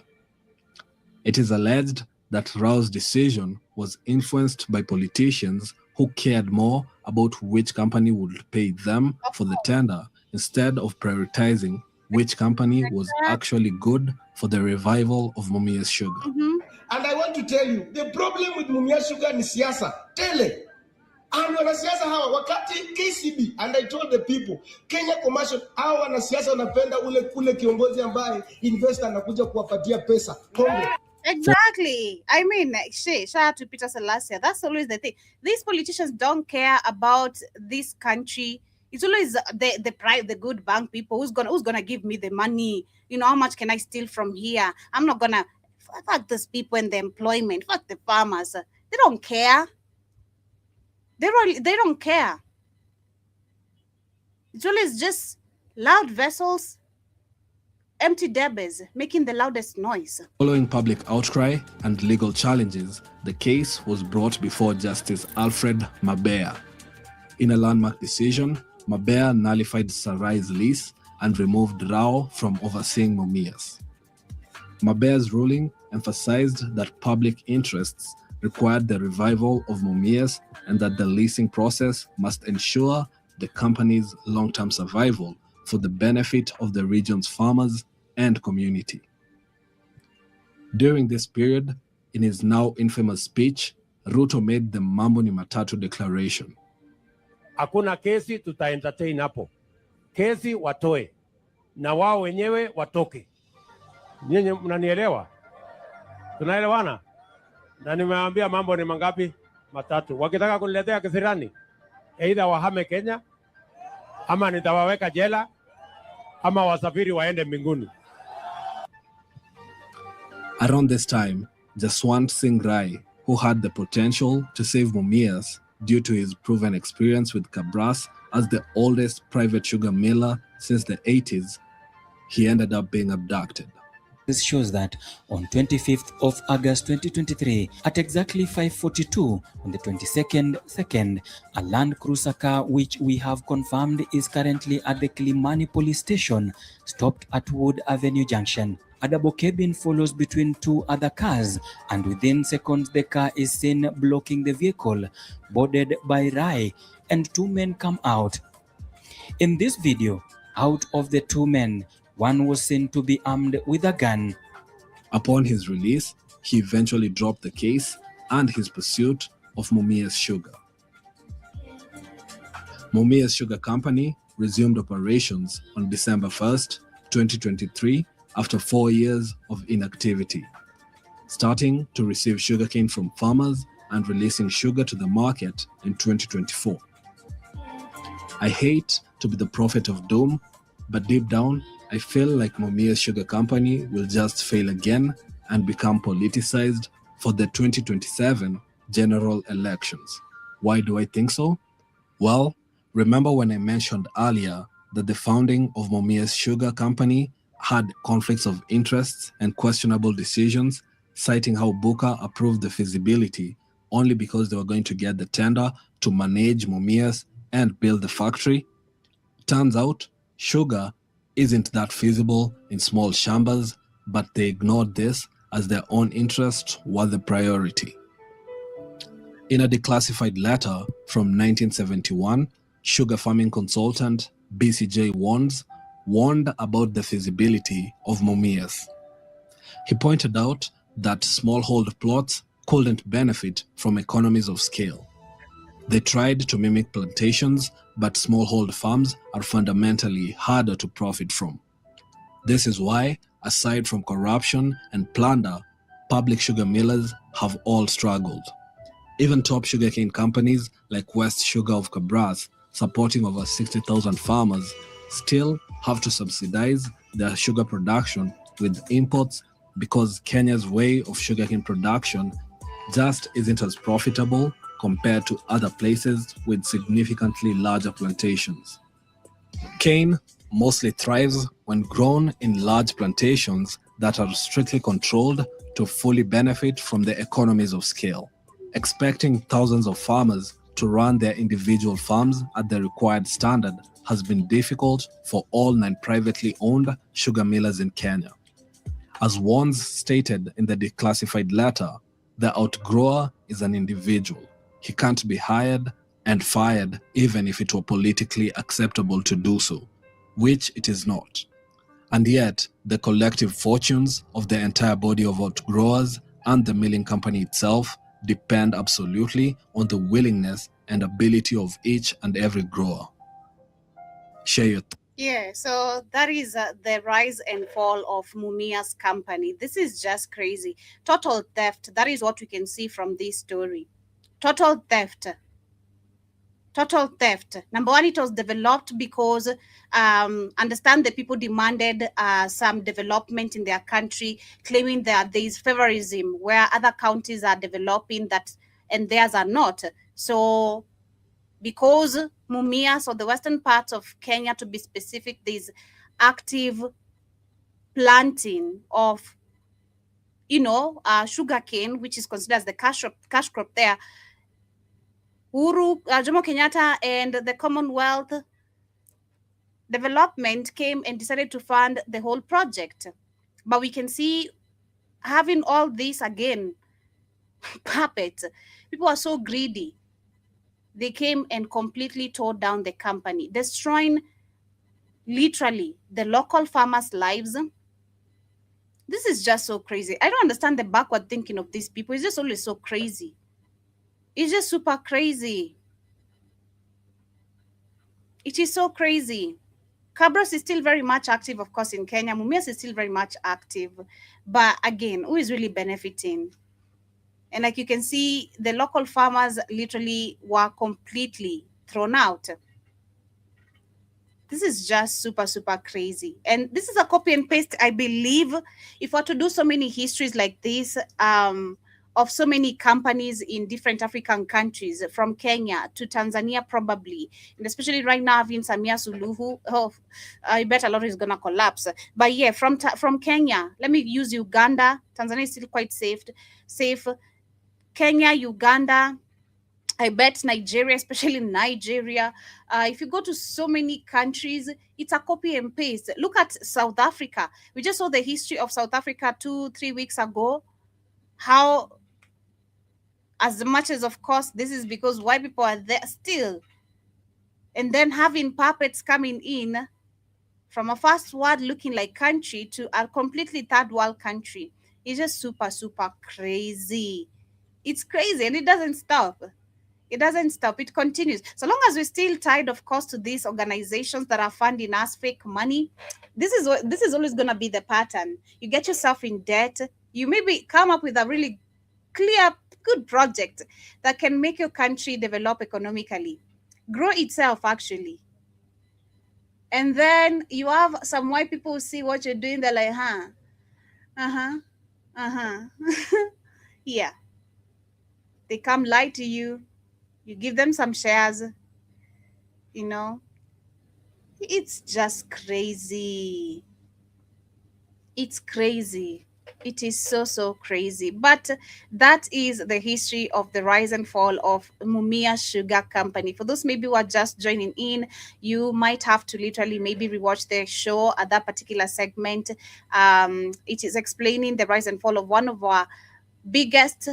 It is alleged that Rao's decision was influenced by politicians who cared more about which company would pay them for the tender instead of prioritizing which company was actually good for the revival of Mumias Sugar. And I want to tell you, the problem with Mumias Sugar ni siasa tele. And wanasiasa hawa wakati KCB, and I told the people, Kenya Commercial, hawa wanasiasa wanapenda ule kiongozi ambaye investor anakuja kuwapatia pesa. Kongo. Exactly. I mean, shout out to Peter Selassie. That's always the thing. These politicians don't care about this country. It's always the good bank people who's gonna give me the money. You know, how much can I steal from here? I'm not gonna fuck these people and the employment. Fuck the farmers. They don't care. They don't care. It's always just loud vessels empty debbers making the loudest noise. Following public outcry and legal challenges, the case was brought before Justice Alfred Mabea. In a landmark decision, Mabea nullified Sarai's lease and removed Rao from overseeing Mumias. Mabea's ruling emphasized that public interests required the revival of Mumias and that the leasing process must ensure the company's long-term survival for the benefit of the region's farmers and community. During this period, in his now infamous speech, Ruto made the Mambo ni Matatu declaration. Hakuna kesi tuta-entertain hapo. Kesi watoe na wao wenyewe watoke. Nyinyi mnanielewa? Tunaelewana? Na nimewaambia mambo ni mangapi? Matatu. Wakitaka kuniletea kisirani, either wahame Kenya, ama nitawaweka jela, ama wasafiri waende mbinguni. Around this time, Jaswant Singh Rai, who had the potential to save Mumias due to his proven experience with Kabras as the oldest private sugar miller since the 80s, he ended up being abducted. This shows that on 25th of August 2023, at exactly 5:42 on the 22nd, a Land Cruiser car, which we have confirmed is currently at the Kilimani police station, stopped at Wood Avenue Junction. A double cabin follows between two other cars, and within seconds the car is seen blocking the vehicle, boarded by Rai, and two men come out. In this video, out of the two men, one was seen to be armed with a gun. Upon his release, he eventually dropped the case and his pursuit of Mumias Sugar. Mumias Sugar Company resumed operations on December 1st, 2023, after 4 years of inactivity, starting to receive sugarcane from farmers and releasing sugar to the market in 2024. I hate to be the prophet of doom, but deep down, I feel like Mumias Sugar Company will just fail again and become politicized for the 2027 general elections. Why do I think so? Well, remember when I mentioned earlier that the founding of Mumias Sugar Company had conflicts of interests and questionable decisions, citing how Buka approved the feasibility only because they were going to get the tender to manage Mumias and build the factory? Turns out, sugar isn't that feasible in small shambas, but they ignored this as their own interests were the priority. In a declassified letter from 1971, sugar farming consultant BCJ warned about the feasibility of Mumias. He pointed out that smallhold plots couldn't benefit from economies of scale. They tried to mimic plantations, but smallhold farms are fundamentally harder to profit from. This is why, aside from corruption and plunder, public sugar millers have all struggled. Even top sugarcane companies like West Sugar of Kabras, supporting over 60,000 farmers, still have to subsidize their sugar production with imports because Kenya's way of sugarcane production just isn't as profitable compared to other places with significantly larger plantations. Cane mostly thrives when grown in large plantations that are strictly controlled to fully benefit from the economies of scale. Expecting thousands of farmers to run their individual farms at the required standard has been difficult for all 9 privately owned sugar millers in Kenya. As Wands stated in the declassified letter, the outgrower is an individual. He can't be hired and fired even if it were politically acceptable to do so, which it is not. And yet, the collective fortunes of the entire body of outgrowers and the milling company itself depend absolutely on the willingness and ability of each and every grower. Share your Yeah, so that is the rise and fall of Mumias Company. This is just crazy. Total theft. That is what we can see from this story. Total theft. Total theft. Number one, it was developed because understand the people demanded some development in their country, claiming that there is favorism where other counties are developing that and theirs are not. So because Mumias, or the western parts of Kenya to be specific, there's active planting of, sugarcane, which is considered as the cash crop there, Jomo Kenyatta and the Commonwealth Development came and decided to fund the whole project. But we can see, having all this again, puppets, people are so greedy. They came and completely tore down the company, destroying literally the local farmers' lives. This is just so crazy. I don't understand the backward thinking of these people. It's just always so crazy. It's just super crazy. It is so crazy. Cabros is still very much active, of course, in Kenya. Mumias is still very much active. But again, who is really benefiting? And like you can see, the local farmers literally were completely thrown out. This is just super, super crazy. And this is a copy and paste, I believe, if we're to do so many histories like this, of so many companies in different African countries, from Kenya to Tanzania probably, and especially right now having Samia Suluhu, I bet a lot is going to collapse. But yeah, from Kenya, let me use Uganda. Tanzania is still quite safe. Kenya, Uganda, I bet Nigeria, especially Nigeria. If you go to so many countries, it's a copy and paste. Look at South Africa. We just saw the history of South Africa 2-3 weeks ago. How, as much as, of course, this is because white people are there still. And then having puppets coming in from a first world looking like country to a completely third world country. It's just super, super crazy. It's crazy, and it doesn't stop. It doesn't stop. It continues. So long as we're still tied, of course, to these organizations that are funding us fake money, this is always going to be the pattern. You get yourself in debt. You maybe come up with a really clear, good project that can make your country develop economically, grow itself, actually. And then you have some white people who see what you're doing. They're like, yeah. They come lie to you. You give them some shares, It's just crazy. It's crazy. It is so, so crazy. But that is the history of the rise and fall of Mumia Sugar Company. For those maybe who are just joining in, you might have to literally maybe rewatch the show at that particular segment. It is explaining the rise and fall of one of our biggest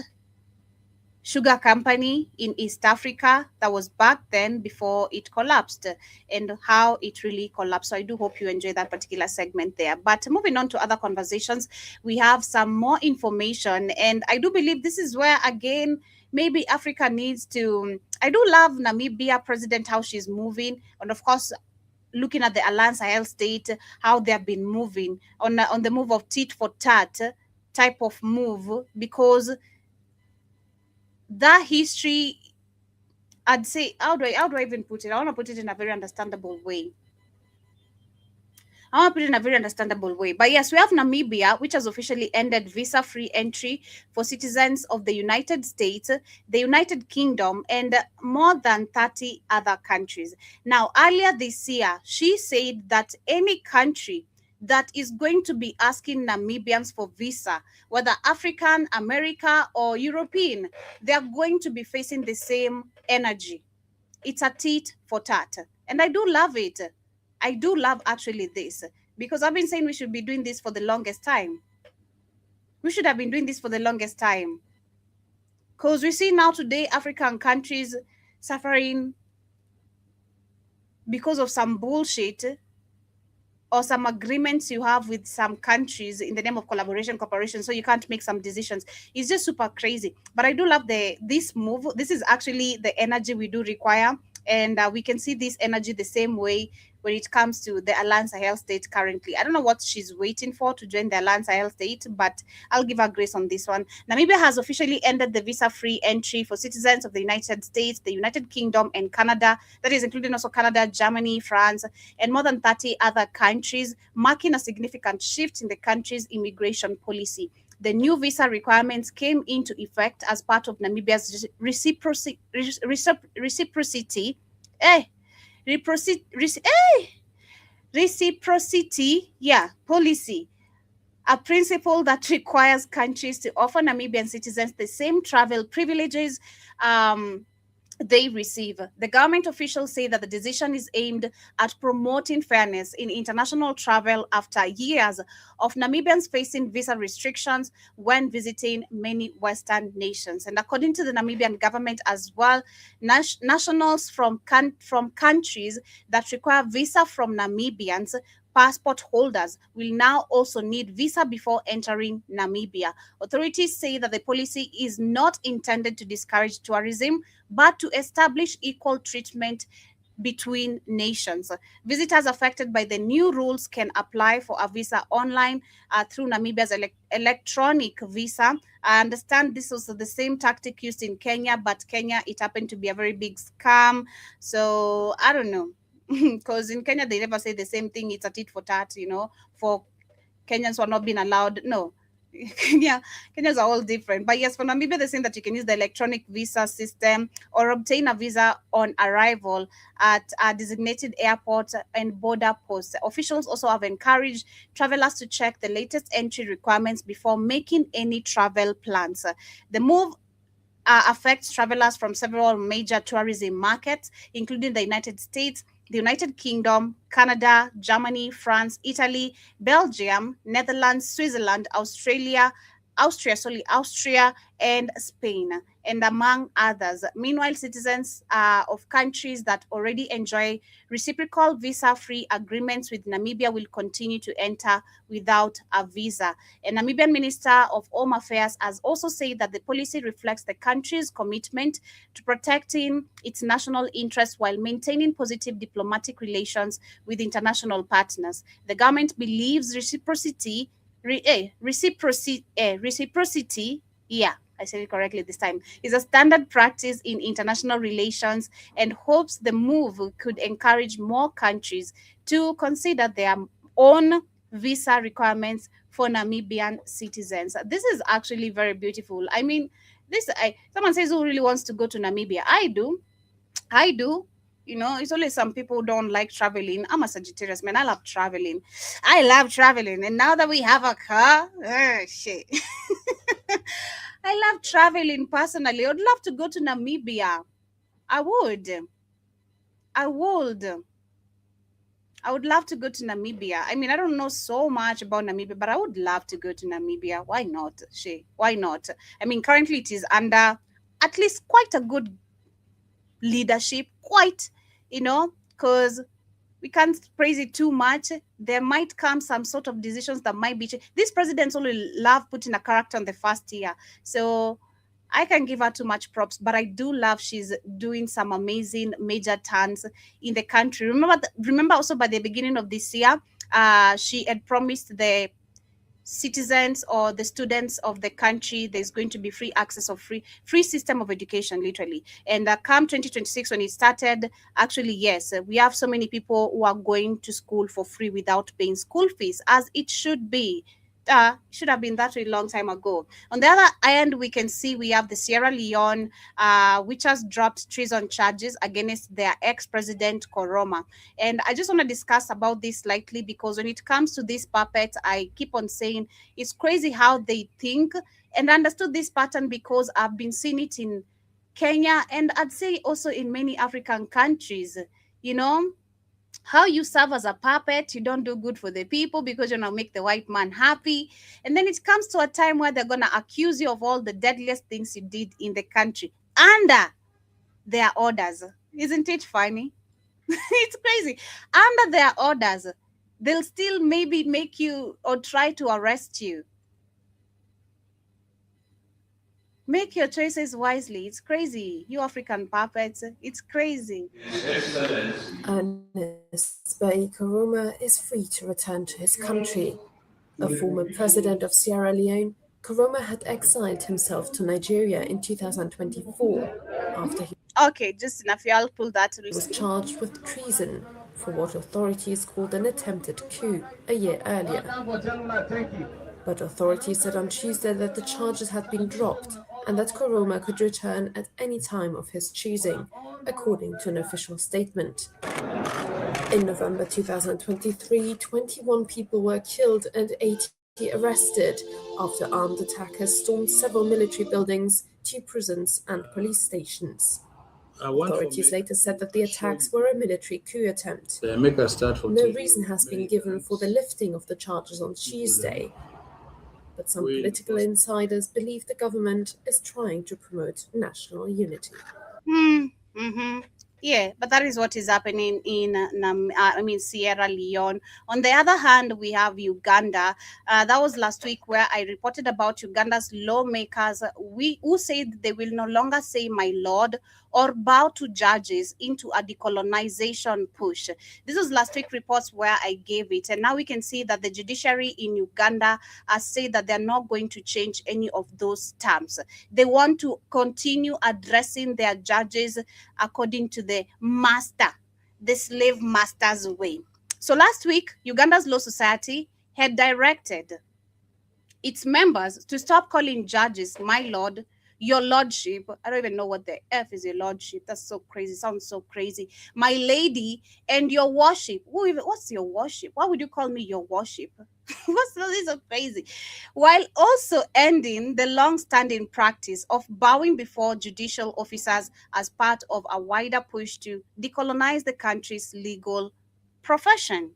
sugar company in East Africa that was back then before it collapsed, and how it really collapsed. So I do hope you enjoy that particular segment there. But moving on to other conversations, we have some more information, and I do believe this is where, again, maybe Africa needs to. I do love Namibia president, how she's moving, and of course, looking at the Alliance Sahel state, how they have been moving on the move of tit for tat type of move, because that history, I'd say, how do I even put it? I want to put it in a very understandable way. But yes, we have Namibia, which has officially ended visa-free entry for citizens of the United States, the United Kingdom, and more than 30 other countries. Now, earlier this year, she said that any country that is going to be asking Namibians for visa, whether African, America, or European, they are going to be facing the same energy. It's a tit for tat. And I do love it. I do love actually this, because I've been saying we should be doing this for the longest time. We should have been doing this for the longest time. Because we see now today African countries suffering because of some bullshit or some agreements you have with some countries in the name of collaboration, cooperation, so you can't make some decisions. It's just super crazy. But I do love this move. This is actually the energy we do require. And we can see this energy the same way when it comes to the Alliance Sahel state currently. I don't know what she's waiting for to join the Alliance Sahel state, but I'll give her grace on this one. Namibia has officially ended the visa-free entry for citizens of the United States, the United Kingdom, and Canada. That is including also Canada, Germany, France, and more than 30 other countries, marking a significant shift in the country's immigration policy. The new visa requirements came into effect as part of Namibia's reciprocity policy, a principle that requires countries to offer Namibian citizens the same travel privileges they receive. The government officials say that the decision is aimed at promoting fairness in international travel after years of Namibians facing visa restrictions when visiting many Western nations. And according to the Namibian government as well, nationals from countries that require visa from Namibians, passport holders, will now also need visa before entering Namibia. Authorities say that the policy is not intended to discourage tourism, but to establish equal treatment between nations. Visitors affected by the new rules can apply for a visa online through Namibia's electronic visa. I understand this was the same tactic used in Kenya, but Kenya, it happened to be a very big scam. So I don't know. Because in Kenya, they never say the same thing. It's a tit for tat, for Kenyans who are not being allowed. No. Kenyans are all different. But yes, for Namibia, they're saying that you can use the electronic visa system or obtain a visa on arrival at a designated airport and border posts. Officials also have encouraged travelers to check the latest entry requirements before making any travel plans. The move affects travelers from several major tourism markets, including the United States, the United Kingdom, Canada, Germany, France, Italy, Belgium, Netherlands, Switzerland, Austria, and Spain, and among others. Meanwhile, citizens of countries that already enjoy reciprocal visa-free agreements with Namibia will continue to enter without a visa. A Namibian Minister of Home Affairs has also said that the policy reflects the country's commitment to protecting its national interests while maintaining positive diplomatic relations with international partners. The government believes reciprocity, yeah, I said it correctly this time, is a standard practice in international relations and hopes the move could encourage more countries to consider their own visa requirements for Namibian citizens. This is actually very beautiful. I mean, someone says, who really wants to go to Namibia? I do. It's only some people who don't like traveling. I'm a Sagittarius, man. I love traveling. And now that we have a car, shit. I love traveling personally. I would love to go to Namibia. I would love to go to Namibia. I mean, I don't know so much about Namibia, but I would love to go to Namibia. Why not? Why not? I mean, currently it is under at least quite a good leadership, because we can't praise it too much. There might come some sort of decisions that might be changed. These presidents only love putting a character on the first year. So I can give her too much props, but I do love she's doing some amazing major turns in the country. Remember also by the beginning of this year, she had promised the citizens or the students of the country there's going to be free access of free system of education, literally. And come 2026 when it started, actually, yes, we have so many people who are going to school for free without paying school fees, as it should be. Should have been that way a long time ago. On the other end, we can see we have the Sierra Leone, which has dropped treason charges against their ex-president Koroma. And I just want to discuss about this slightly, because when it comes to these puppets, I keep on saying it's crazy how they think. And I understood this pattern because I've been seeing it in Kenya, and I'd say also in many African countries, how you serve as a puppet, you don't do good for the people because you make the white man happy. And then it comes to a time where they're going to accuse you of all the deadliest things you did in the country under their orders. Isn't it funny? It's crazy. Under their orders, they'll still maybe make you or try to arrest you. Make your choices wisely. It's crazy. You African puppets, it's crazy. Ernest Bai Koroma is free to return to his country. A former president of Sierra Leone, Koroma had exiled himself to Nigeria in 2024 after he I'll pull that. Was charged with treason for what authorities called an attempted coup a year earlier. But authorities said on Tuesday that the charges had been dropped and that Koroma could return at any time of his choosing, according to an official statement. In November 2023, 21 people were killed and 18 arrested after armed attackers stormed several military buildings, 2 prisons and police stations. Authorities later said that the attacks were a military coup attempt. No reason has been given for the lifting of the charges on Tuesday, but some political insiders believe the government is trying to promote national unity. Mm-hmm. Yeah, but that is what is happening in Sierra Leone. On the other hand, we have Uganda. That was last week where I reported about Uganda's lawmakers who said they will no longer say "my lord" or bow to judges into a decolonization push. This was last week reports where I gave it, and now we can see that the judiciary in Uganda has said that they're not going to change any of those terms. They want to continue addressing their judges according to the slave master's way. So last week, Uganda's Law Society had directed its members to stop calling judges "my lord," "your lordship." I don't even know what the F is, your lordship. That's so crazy. Sounds so crazy. "My lady," and "your worship." What's your worship? Why would you call me your worship? This is so crazy. While also ending the long-standing practice of bowing before judicial officers as part of a wider push to decolonize the country's legal profession.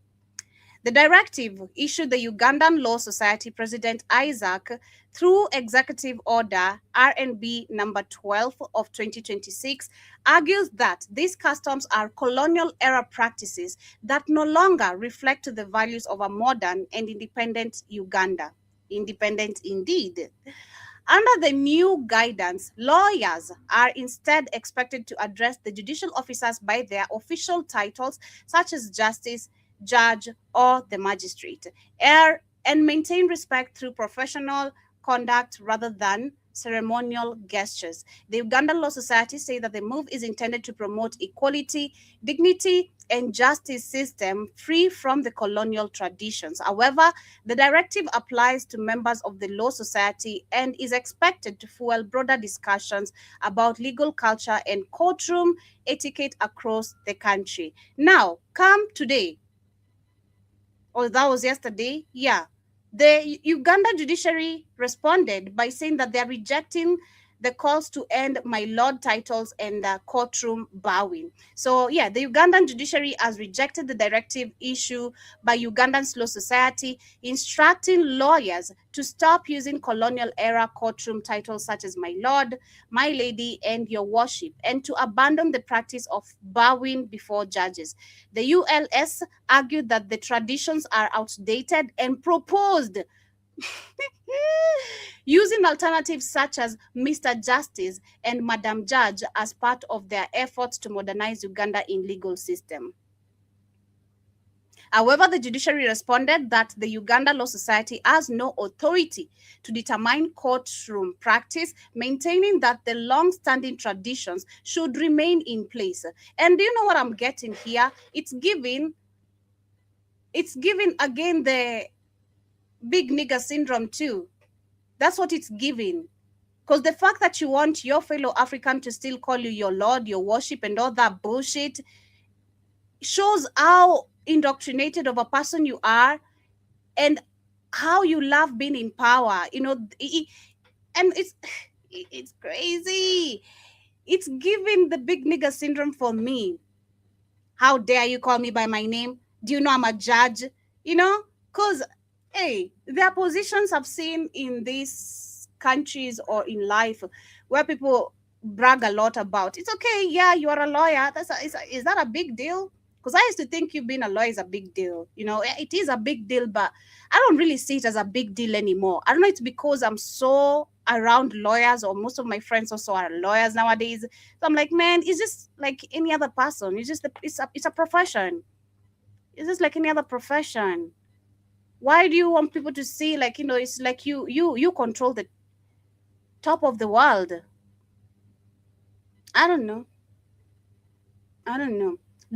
The directive issued the Ugandan Law Society President Isaac through Executive Order RNB number 12 of 2026 argues that these customs are colonial era practices that no longer reflect the values of a modern and independent Uganda. Independent indeed. Under the new guidance, lawyers are instead expected to address the judicial officers by their official titles, such as justice, judge, or the magistrate, and maintain respect through professional conduct rather than ceremonial gestures. The Ugandan Law Society say that the move is intended to promote equality, dignity, and justice system free from the colonial traditions. However, the directive applies to members of the Law Society and is expected to fuel broader discussions about legal culture and courtroom etiquette across the country. Now, come today, or that was yesterday, yeah, the Uganda judiciary responded by saying that they're rejecting the calls to end "my lord" titles and courtroom bowing. So yeah, the Ugandan judiciary has rejected the directive issued by Ugandan's Law Society, instructing lawyers to stop using colonial era courtroom titles such as "my lord," "my lady," and "your worship," and to abandon the practice of bowing before judges. The ULS argued that the traditions are outdated and proposed using alternatives such as Mr. Justice and Madam Judge as part of their efforts to modernize Uganda in legal system. However, the judiciary responded that the Uganda Law Society has no authority to determine courtroom practice, maintaining that the long-standing traditions should remain in place. And do you know what I'm getting here? It's giving again the big nigger syndrome too. That's what it's giving. Because the fact that you want your fellow African to still call you your lord, your worship, and all that bullshit shows how indoctrinated of a person you are and how you love being in power. You know, and it's crazy. It's giving the big nigger syndrome for me. How dare you call me by my name? Do you know I'm a judge? You know, because hey, their positions I've seen in these countries or in life where people brag a lot about. It's okay, yeah, you are a lawyer. Is that a big deal? Because I used to think you being a lawyer is a big deal. You know, it is a big deal, but I don't really see it as a big deal anymore. I don't know, it's because I'm so around lawyers, or most of my friends also are lawyers nowadays. So I'm like, man, it's just like any other person. It's a profession. It's just like any other profession. Why do you want people to see, like, you know, it's like you control the top of the world? I don't know.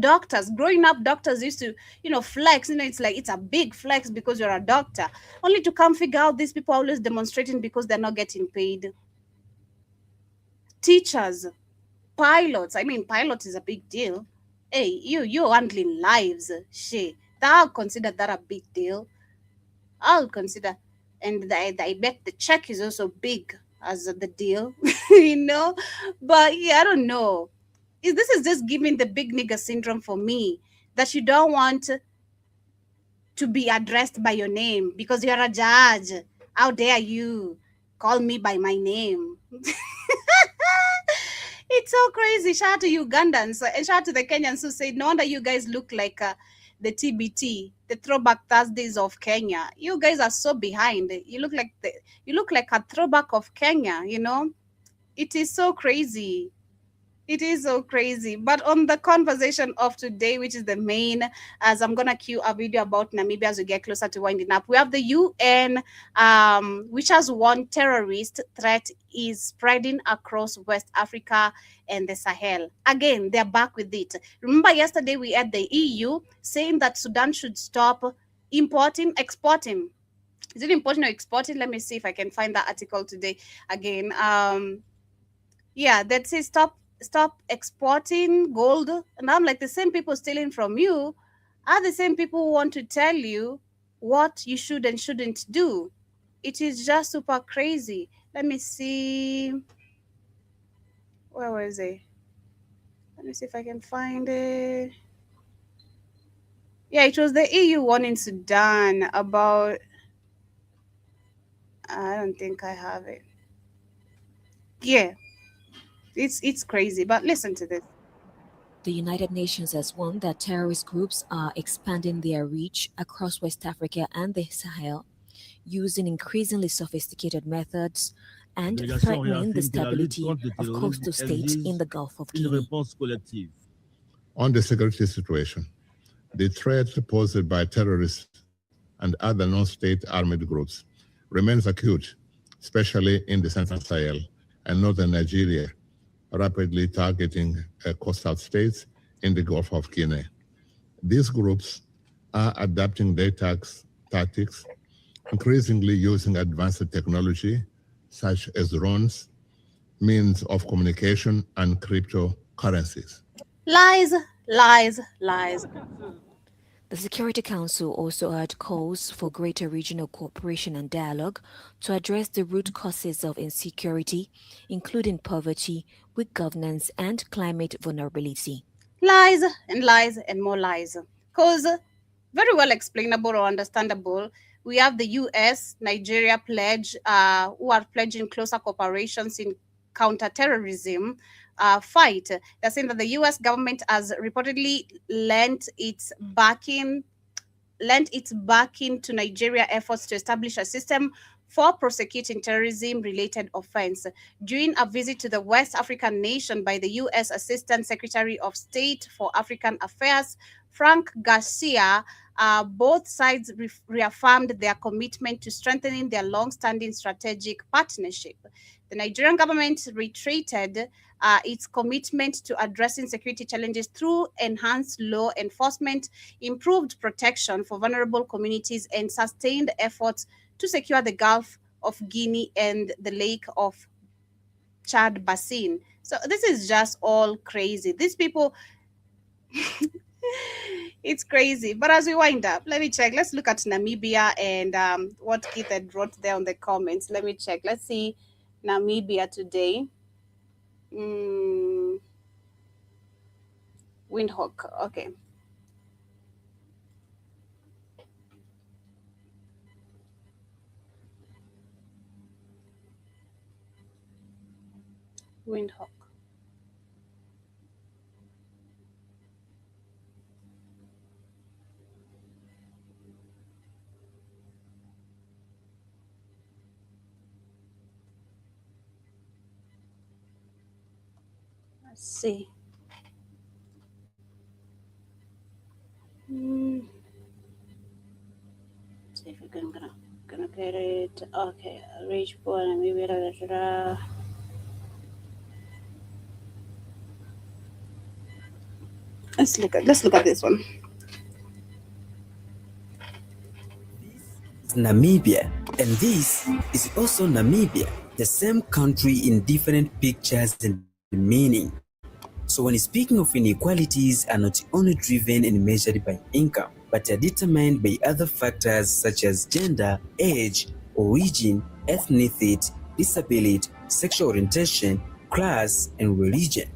Doctors, growing up, doctors used to, you know, flex. You know, it's like it's a big flex because you're a doctor, only to come figure out these people are always demonstrating because they're not getting paid. Teachers, pilots. I mean, pilot is a big deal. Hey, you're handling lives. Shit, I'll consider that a big deal. I'll consider and I bet the check is also big as the deal, you know. But yeah, I don't know. This is just giving the big nigger syndrome for me, that you don't want to be addressed by your name because you're a judge. How dare you call me by my name? It's so crazy. Shout out to Ugandans and shout out to the Kenyans who say, no wonder you guys look like the TBT, the Throwback Thursdays of Kenya. You guys are so behind. You look like a throwback of Kenya, you know. It is so crazy. It is so crazy. But on the conversation of today, which is the main, as I'm going to cue a video about Namibia as we get closer to winding up, we have the UN, which has warned terrorist threat is spreading across West Africa and the Sahel. Again, they're back with it. Remember yesterday we had the EU saying that Sudan should stop exporting. Is it importing or exporting? Let me see if I can find that article today again. Yeah, that says stop exporting gold. And I'm like, the same people stealing from you are the same people who want to tell you what you should and shouldn't do. It is just super crazy. Let me see. Where was it? Let me see if I can find it. Yeah, it was the EU warning Sudan about... I don't think I have it. Yeah. It's crazy, but listen to this. The United Nations has warned that terrorist groups are expanding their reach across West Africa and the Sahel, using increasingly sophisticated methods and threatening the stability of coastal states in the Gulf of Guinea. On the security situation, the threat posed by terrorists and other non-state armed groups remains acute, especially in the Central Sahel and northern Nigeria, rapidly targeting coastal states in the Gulf of Guinea. These groups are adapting their tactics, increasingly using advanced technology such as drones, means of communication, and cryptocurrencies. Lies, lies, lies. The Security Council also urged calls for greater regional cooperation and dialogue to address the root causes of insecurity, including poverty, weak governance, and climate vulnerability. Lies and more lies. Because very well explainable or understandable, we have the US, Nigeria pledge, who are pledging closer cooperations in counterterrorism fight. They're saying that the US government has reportedly lent its backing to Nigeria efforts to establish a system for prosecuting terrorism-related offense. During a visit to the West African nation by the U.S. Assistant Secretary of State for African Affairs, Frank Garcia, both sides reaffirmed their commitment to strengthening their long-standing strategic partnership. The Nigerian government reiterated its commitment to addressing security challenges through enhanced law enforcement, improved protection for vulnerable communities, and sustained efforts to secure the Gulf of Guinea and the Lake of Chad basin. So this is just all crazy. These people, it's crazy. But as we wind up, let me check. Let's look at Namibia and what Keith had wrote there on the comments. Let me check. Let's see Namibia today. Windhoek. Okay. Windhoek. Let's see. See if we can gonna get it. Okay, reach point and maybe let's look at this one. Namibia, and this is also Namibia, the same country in different pictures and meaning. So when speaking of inequalities are not only driven and measured by income, but are determined by other factors such as gender, age, origin, ethnicity, disability, sexual orientation, class, and religion.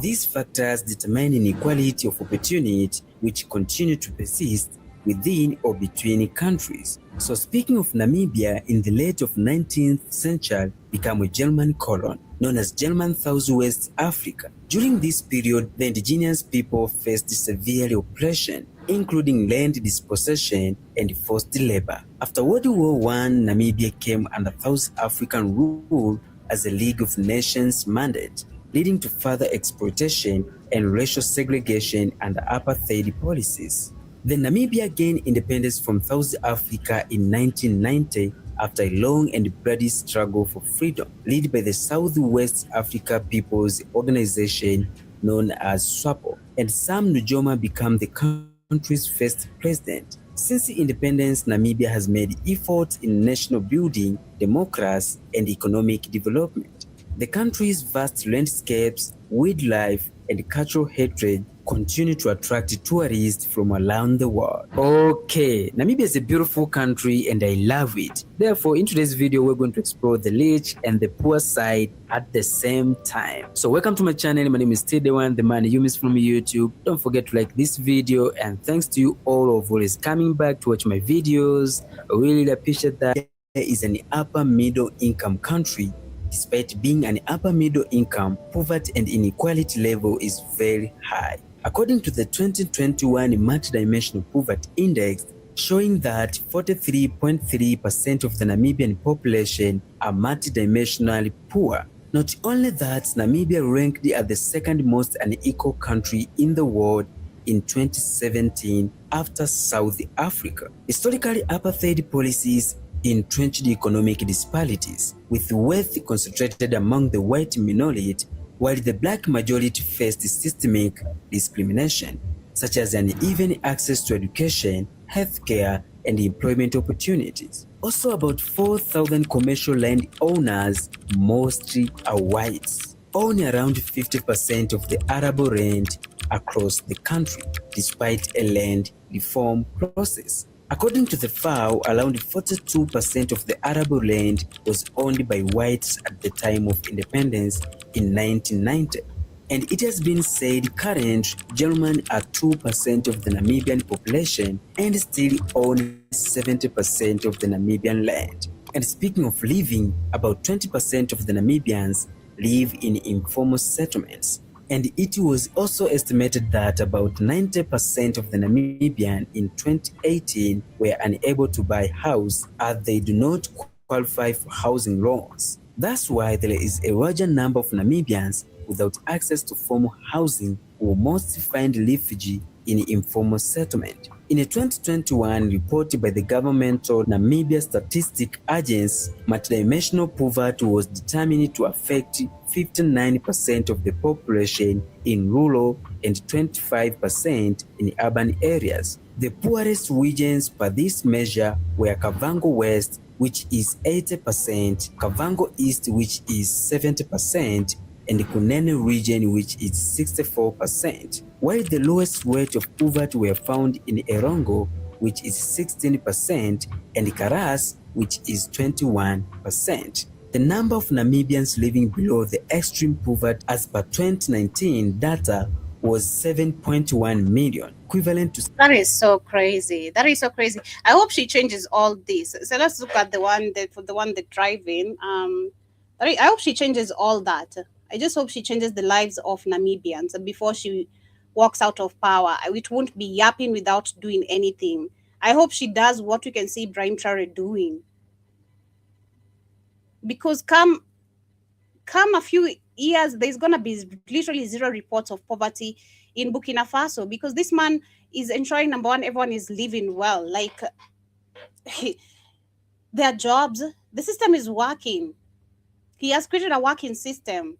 These factors determine inequality of opportunity which continue to persist within or between countries. So speaking of Namibia, in the late of 19th century became a German colony known as German Southwest Africa. During this period, the indigenous people faced severe oppression, including land dispossession and forced labor. After World War I, Namibia came under South African rule as a League of Nations mandate, leading to further exploitation and racial segregation and apartheid policies. The Namibia gained independence from South Africa in 1990 after a long and bloody struggle for freedom, led by the Southwest Africa People's Organization known as SWAPO, and Sam Nujoma became the country's first president. Since independence, Namibia has made efforts in national building, democracy, and economic development. The country's vast landscapes, wildlife, and cultural heritage continue to attract tourists from around the world. Okay, Namibia is a beautiful country and I love it. Therefore, in today's video, we're going to explore the rich and the poor side at the same time. So welcome to my channel. My name is Tedewan, the man you miss from YouTube. Don't forget to like this video, and thanks to you all of always coming back to watch my videos. I really appreciate that. There is an upper middle income country. Despite being an upper middle income, poverty and inequality level is very high. According to the 2021 Multidimensional Poverty Index, showing that 43.3% of the Namibian population are multidimensionally poor. Not only that, Namibia ranked as the second most unequal country in the world in 2017 after South Africa. Historically, apartheid policies entrenched economic disparities, with wealth concentrated among the white minority, while the black majority faced systemic discrimination, such as uneven access to education, healthcare, and employment opportunities. Also, about 4,000 commercial land owners, mostly are whites, own around 50% of the arable land across the country, despite a land reform process. According to the FAO, around 42% of the arable land was owned by whites at the time of independence in 1990. And it has been said currently Germans are 2% of the Namibian population and still own 70% of the Namibian land. And speaking of living, about 20% of the Namibians live in informal settlements. And it was also estimated that about 90% of the Namibians in 2018 were unable to buy a house as they do not qualify for housing loans. That's why there is a larger number of Namibians without access to formal housing who must find refuge in informal settlement. In a 2021 report by the governmental Namibia Statistic Agency, multidimensional poverty was determined to affect 59% of the population in rural and 25% in urban areas. The poorest regions per this measure were Kavango West, which is 80%, Kavango East, which is 70%, and the Kunene region, which is 64%, while the lowest rate of poverty were found in Erongo, which is 16%, and Karas, which is 21%. The number of Namibians living below the extreme poverty as per 2019 data was 7.1 million, equivalent to... That is so crazy. That is so crazy. I hope she changes all this. So let's look at the one that driving. I hope she changes all that. I just hope she changes the lives of Namibians before she walks out of power. It won't be yapping without doing anything. I hope she does what we can see Ibrahim Traore doing. Because come a few years, there's going to be literally zero reports of poverty in Burkina Faso, because this man is ensuring, number one, everyone is living well. Like, their jobs, the system is working. He has created a working system.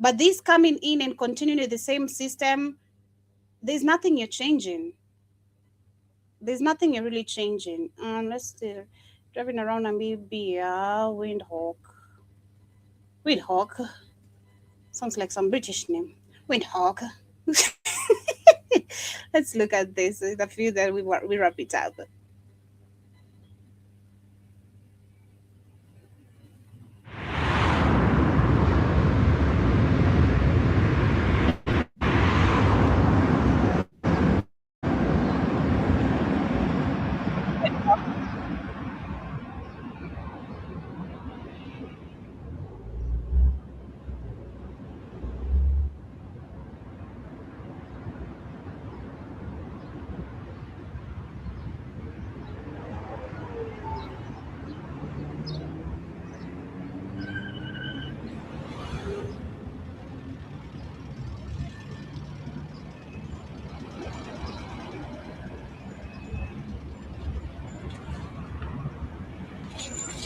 But this coming in and continuing with the same system, there's nothing you're changing. There's nothing you're really changing. Let's see. Driving around Namibia, Windhawk. Sounds like some British name. Windhawk. Let's look at this. The few that we wrap it up.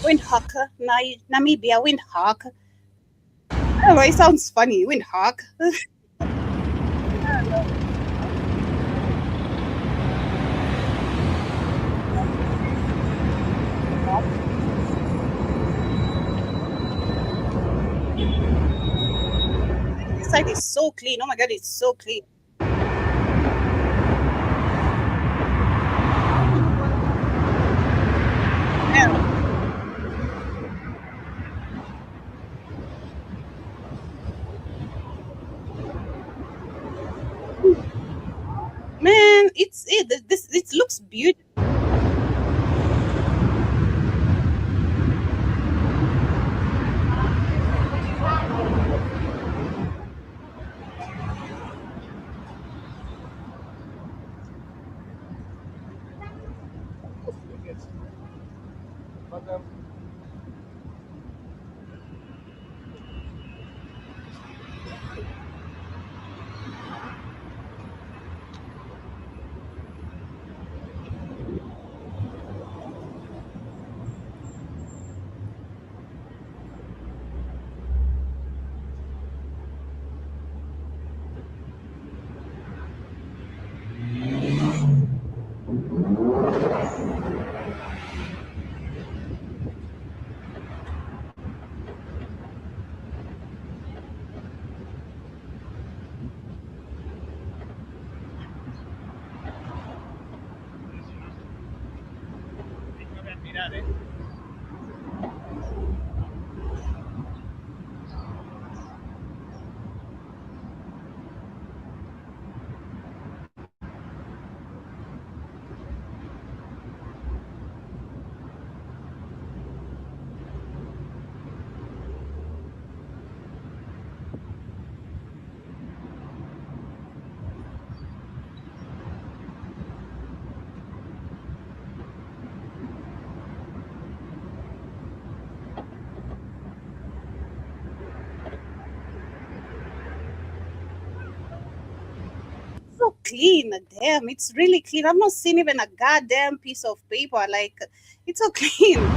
Windhoek, Namibia, Windhoek. I don't know, it sounds funny, Windhoek. This side is so clean. Oh my god, it's so clean. Man, it looks beautiful. So clean, damn, it's really clean. I've not seen even a goddamn piece of paper. Like, it's so clean.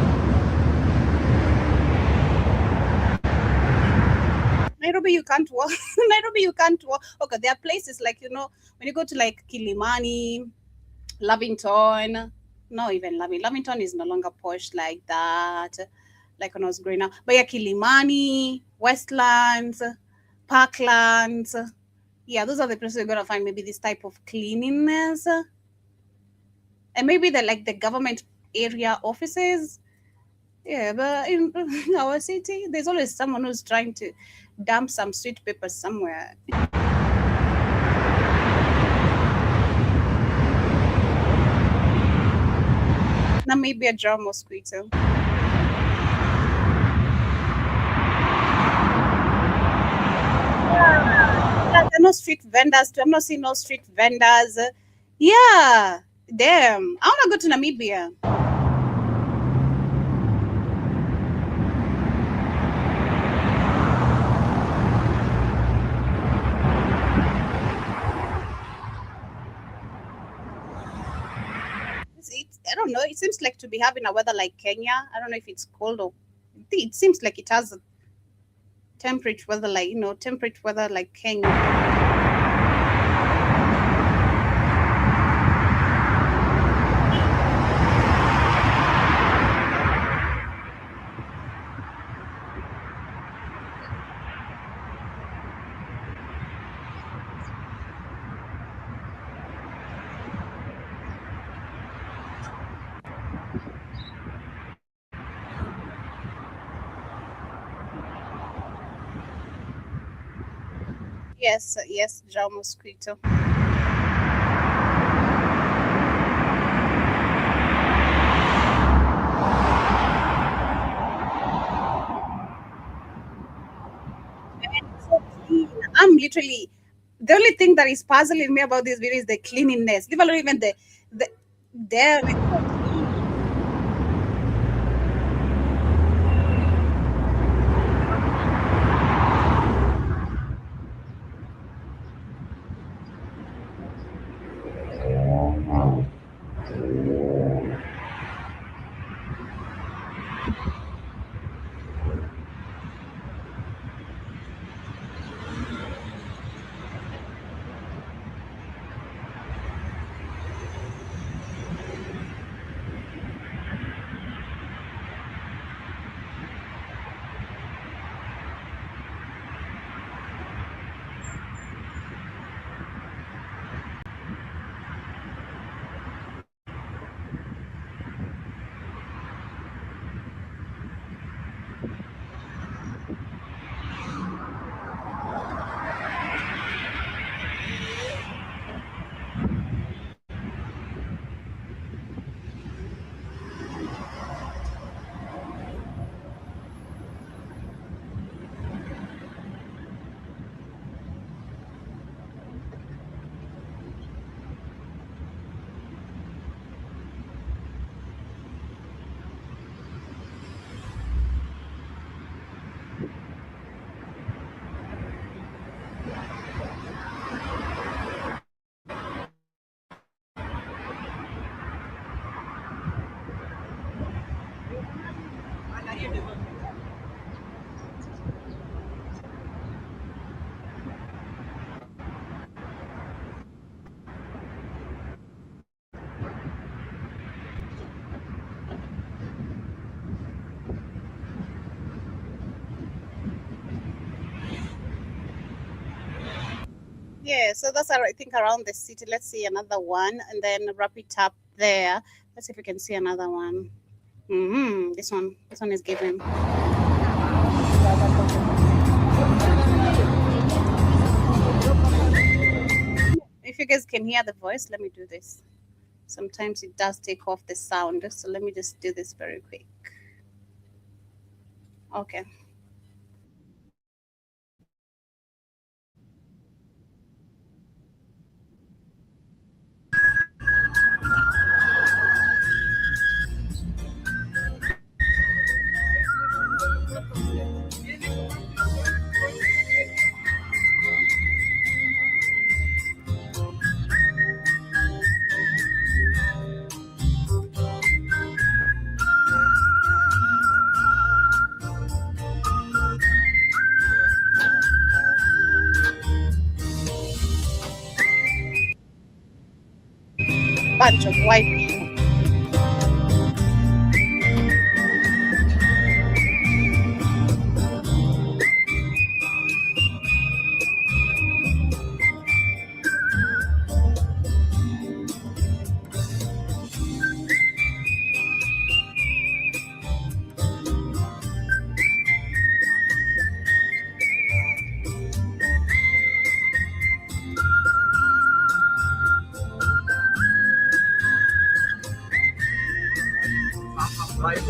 Nairobi, you can't walk. Nairobi, you can't walk. Okay, there are places like, when you go to like Kilimani, Lavington, no, even Lavington is no longer posh like that, like when I was growing up. But yeah, Kilimani, Westlands, Parklands. Yeah, those are the places you're gonna find maybe this type of cleanliness. And maybe the government area offices. Yeah, but in our city, there's always someone who's trying to dump some sweet paper somewhere. Namibia drum mosquito. Yeah, there are no street vendors. I'm not seeing no street vendors. Yeah, damn. I want to go to Namibia. I don't know. It seems like to be having a weather like Kenya. I don't know if it's cold or it seems like it has a temperate weather like Kenya. Yes, drum mosquito. I'm literally, the only thing that is puzzling me about this video is the cleanliness. Leave alone even the damn it. Yeah, so that's I think around the city. Let's see another one and then wrap it up there. Let's see if we can see another one. This one is given. If you guys can hear the voice, let me do this. Sometimes it does take off the sound, so let me just do this very quick. Okay. Bunch of white people. Private,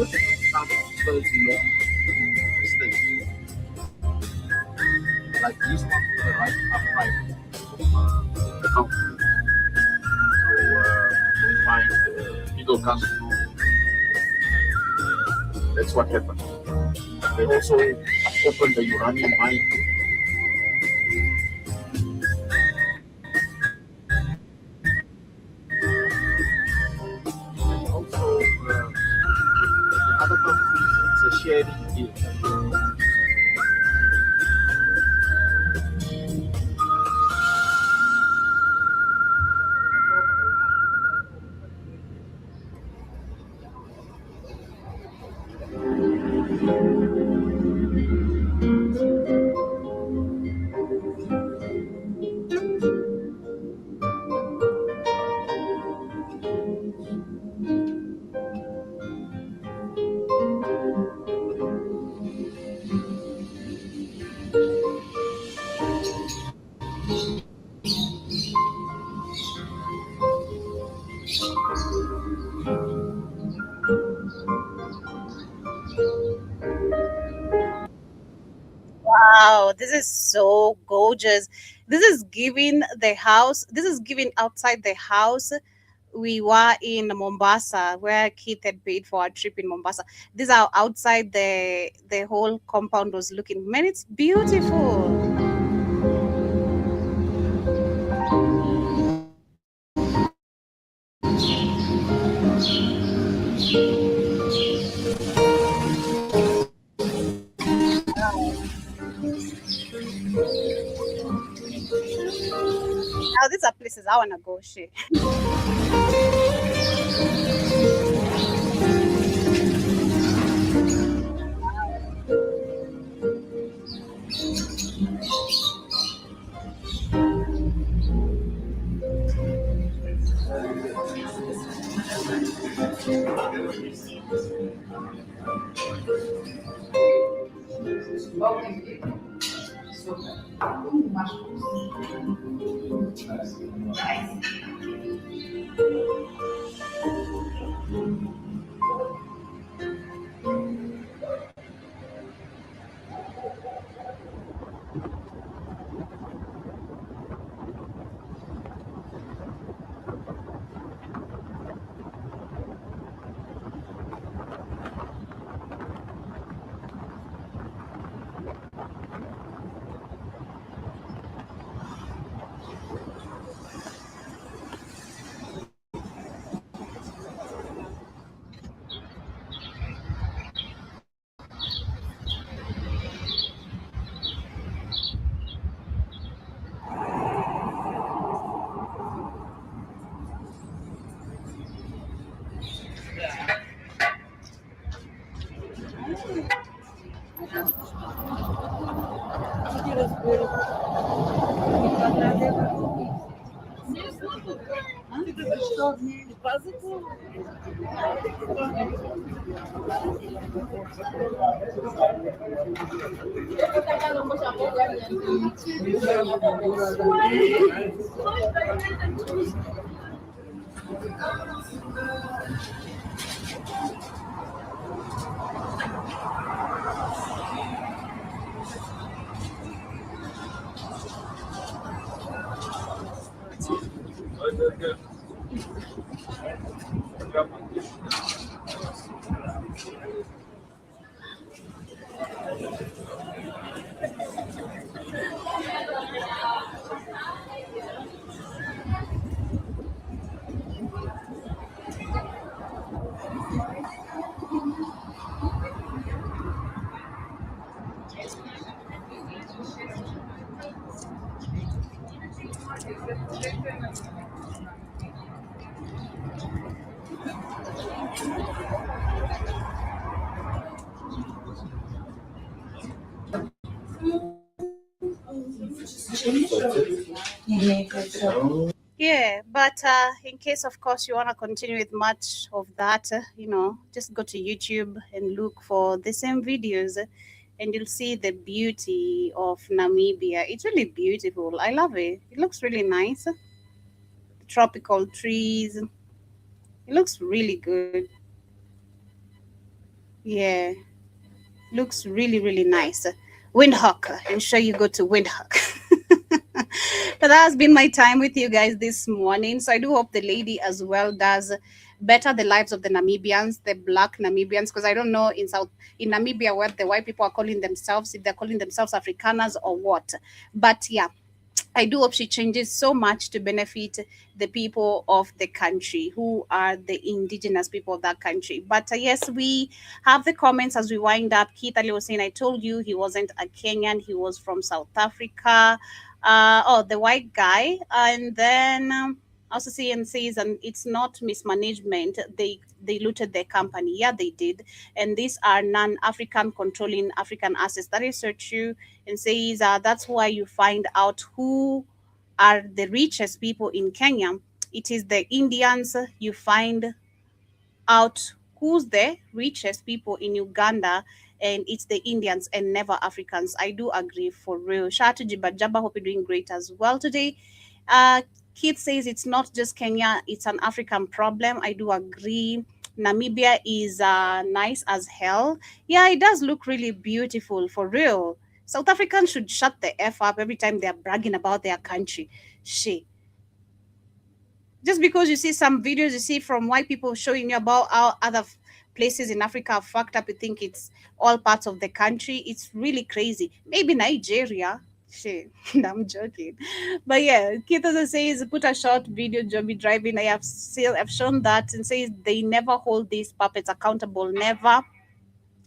some will belong to the state. Like this one to the right are private. The company. So we find Middle Casino. That's what happened. They also opened the uranium mine. And also the other company is a sharing deal. Wow, this is so gorgeous. This is giving the house, this is giving outside the house. We were in Mombasa where Keith had paid for a trip in Mombasa. These are outside the whole compound was looking. Man, it's beautiful. Now these are places I wanna go. Shit. Yeah, but in case, of course, you want to continue with much of that, just go to YouTube and look for the same videos, and you'll see the beauty of Namibia. It's really beautiful. I love it. It looks really nice. Tropical trees. It looks really good. Yeah, looks really, really nice. Windhoek. I'm sure you go to Windhoek. But that has been my time with you guys this morning. So I do hope the lady as well does better the lives of the Namibians, the black Namibians, because I don't know in Namibia what the white people are calling themselves, if they're calling themselves Afrikaners or what. But yeah, I do hope she changes so much to benefit the people of the country who are the indigenous people of that country. But yes, we have the comments as we wind up. Keith Ali was saying, I told you he wasn't a Kenyan, he was from South Africa. The white guy. And then also CN says, and it's not mismanagement. They looted their company. Yeah, they did. And these are non-African controlling African assets. That is so true. And says that's why you find out who are the richest people in Kenya. It is the Indians. You find out who's the richest people in Uganda, and it's the Indians and never Africans. I do agree, for real. Shout out to Jibajaba. Hope you're doing great as well today. Keith says it's not just Kenya, it's an African problem. I do agree. Namibia is nice as hell. Yeah, it does look really beautiful, for real. South Africans should shut the F up every time they're bragging about their country. Shit. Just because you see some videos you see from white people showing you about how other places in Africa are fucked up, you think it's all parts of the country. It's really crazy. Maybe Nigeria. Shit, I'm joking. But yeah, Keith says, put a short video, Joby driving. I've shown that, and says they never hold these puppets accountable. Never.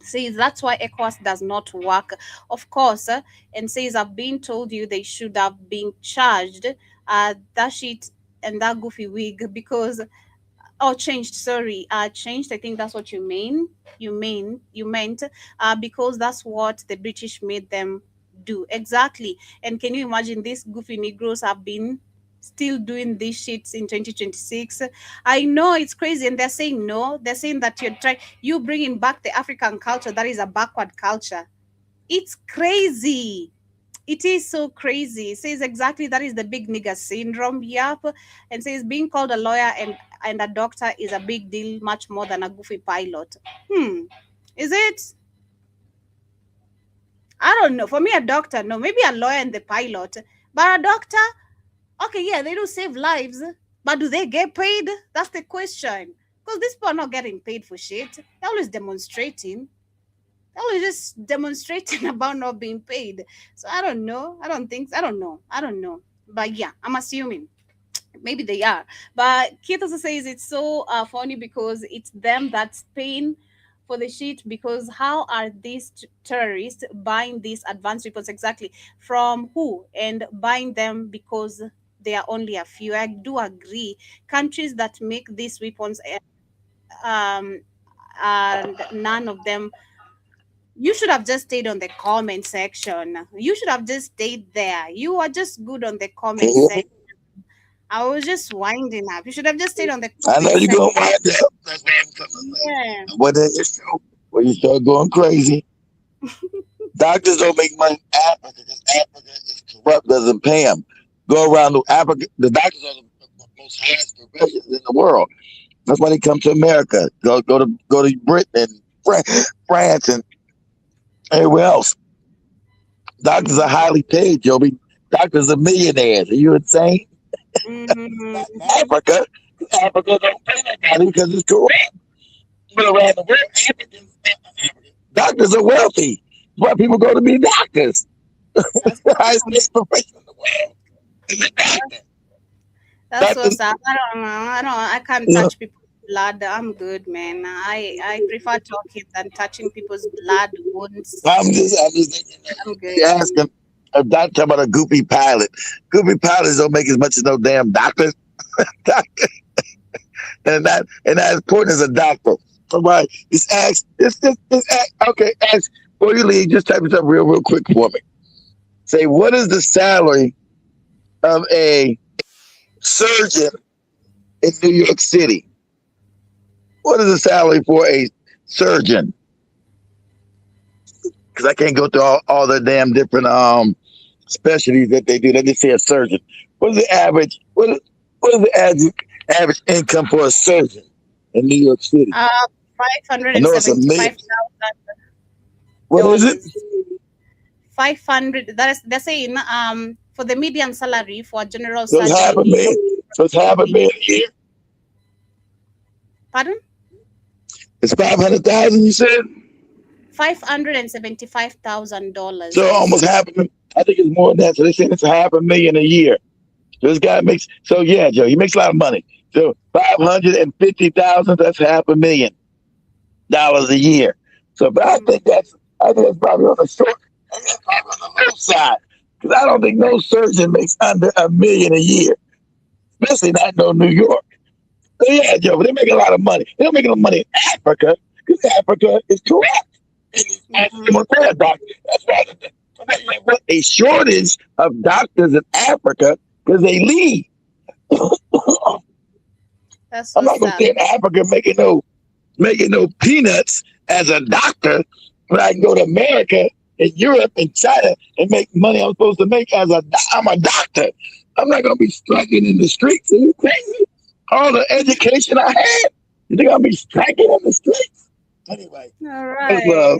Says that's why ECOWAS does not work, of course, and says I've been told you they should have been charged. That shit and that goofy wig because changed. Sorry, changed. I think that's what you mean. You meant because that's what the British made them do exactly. And can you imagine these goofy Negroes have been still doing these shits in 2026? I know it's crazy, and they're saying no. They're saying that you bringing back the African culture that is a backward culture. It's crazy. It is so crazy. It says exactly that is the big nigger syndrome. Yep. And says being called a lawyer and a doctor is a big deal, much more than a goofy pilot. Is it? I don't know. For me, a doctor, no. Maybe a lawyer and the pilot. But a doctor, okay, yeah, they do save lives. But do they get paid? That's the question. Because these people are not getting paid for shit. They're always demonstrating. They're always just demonstrating about not being paid. So I don't know. I don't know. But yeah, I'm assuming. Maybe they are. But Keith also says it's so funny because it's them that's paying for the shit, because how are these terrorists buying these advanced weapons exactly? From who? And buying them because they are only a few. I do agree. Countries that make these weapons, and none of them. You should have just stayed on the comment section. You should have just stayed there. You are just good on the comment section. I was just winding up. You should have just stayed on the I know you're going to wind up. Yeah. But then you show where you start going crazy. Doctors don't make money in Africa because Africa is corrupt, doesn't pay them. Go around to Africa. The doctors are the most highest professions in the world. That's why they come to America. Go to Britain and France and everywhere else. Doctors are highly paid, Joby. Doctors are millionaires. Are you insane? Africa don't pay nobody because it's corrupt. But around the world, doctors are wealthy. That's why people go to be doctors. That's the highest paid profession in the world. That's what's up. I don't know. I can't touch people's blood. I'm good, man. I prefer talking than touching people's blood wounds. I'm just I'm good. asking. I'm not talking about a goopy pilot. Goopy pilots don't make as much as no damn doctor. and not as important as a doctor. All right. Just ask. Okay. Ask before you leave. Just type this up real quick for me. Say, what is the salary of a surgeon in New York City? What is the salary for a surgeon? Because I can't go through all the damn different specialties that they do. Let me say a surgeon. What is the average? What is the average income for a surgeon in New York City? $575,000. What is it? 500. They're saying for the median salary for a general So surgeon. it's half a million a year. Pardon? It's 500,000. You said $575,000. so almost half a million. I think it's more than that. So they say it's $500,000 a year. So this guy makes Joe, he makes a lot of money. So 550,000, that's $500,000 a year. So, but I think that's probably on the short, probably on the low side, because I don't think no surgeon makes under $1 million a year, especially not in New York. So yeah, Joe, but they make a lot of money. They don't make no money in Africa because Africa is corrupt. That's why there's a shortage of doctors in Africa because they leave. I'm not gonna stay in Africa making no peanuts as a doctor, but I can go to America and Europe and China and make money I'm supposed to make I'm a doctor. I'm not gonna be striking in the streets. Are you crazy? All the education I had, you think I'll be striking in the streets? Anyway. All right.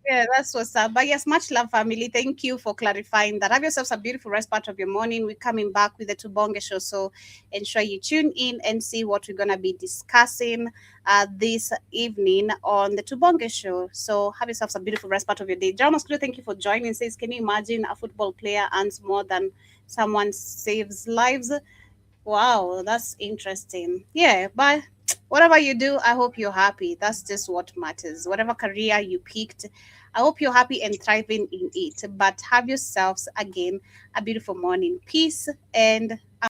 Yeah, that's what's up. But yes, much love, family. Thank you for clarifying that. Have yourselves a beautiful rest part of your morning. We're coming back with the Tubonge Show, so ensure you tune in and see what we're going to be discussing this evening on the Tubonge Show. So have yourselves a beautiful rest part of your day. John Oscuro, thank you for joining. Says, can you imagine a football player earns more than someone saves lives? Wow, that's interesting. Yeah, but whatever you do, I hope you're happy. That's just what matters. Whatever career you picked, I hope you're happy and thriving in it. But have yourselves, again, a beautiful morning. Peace and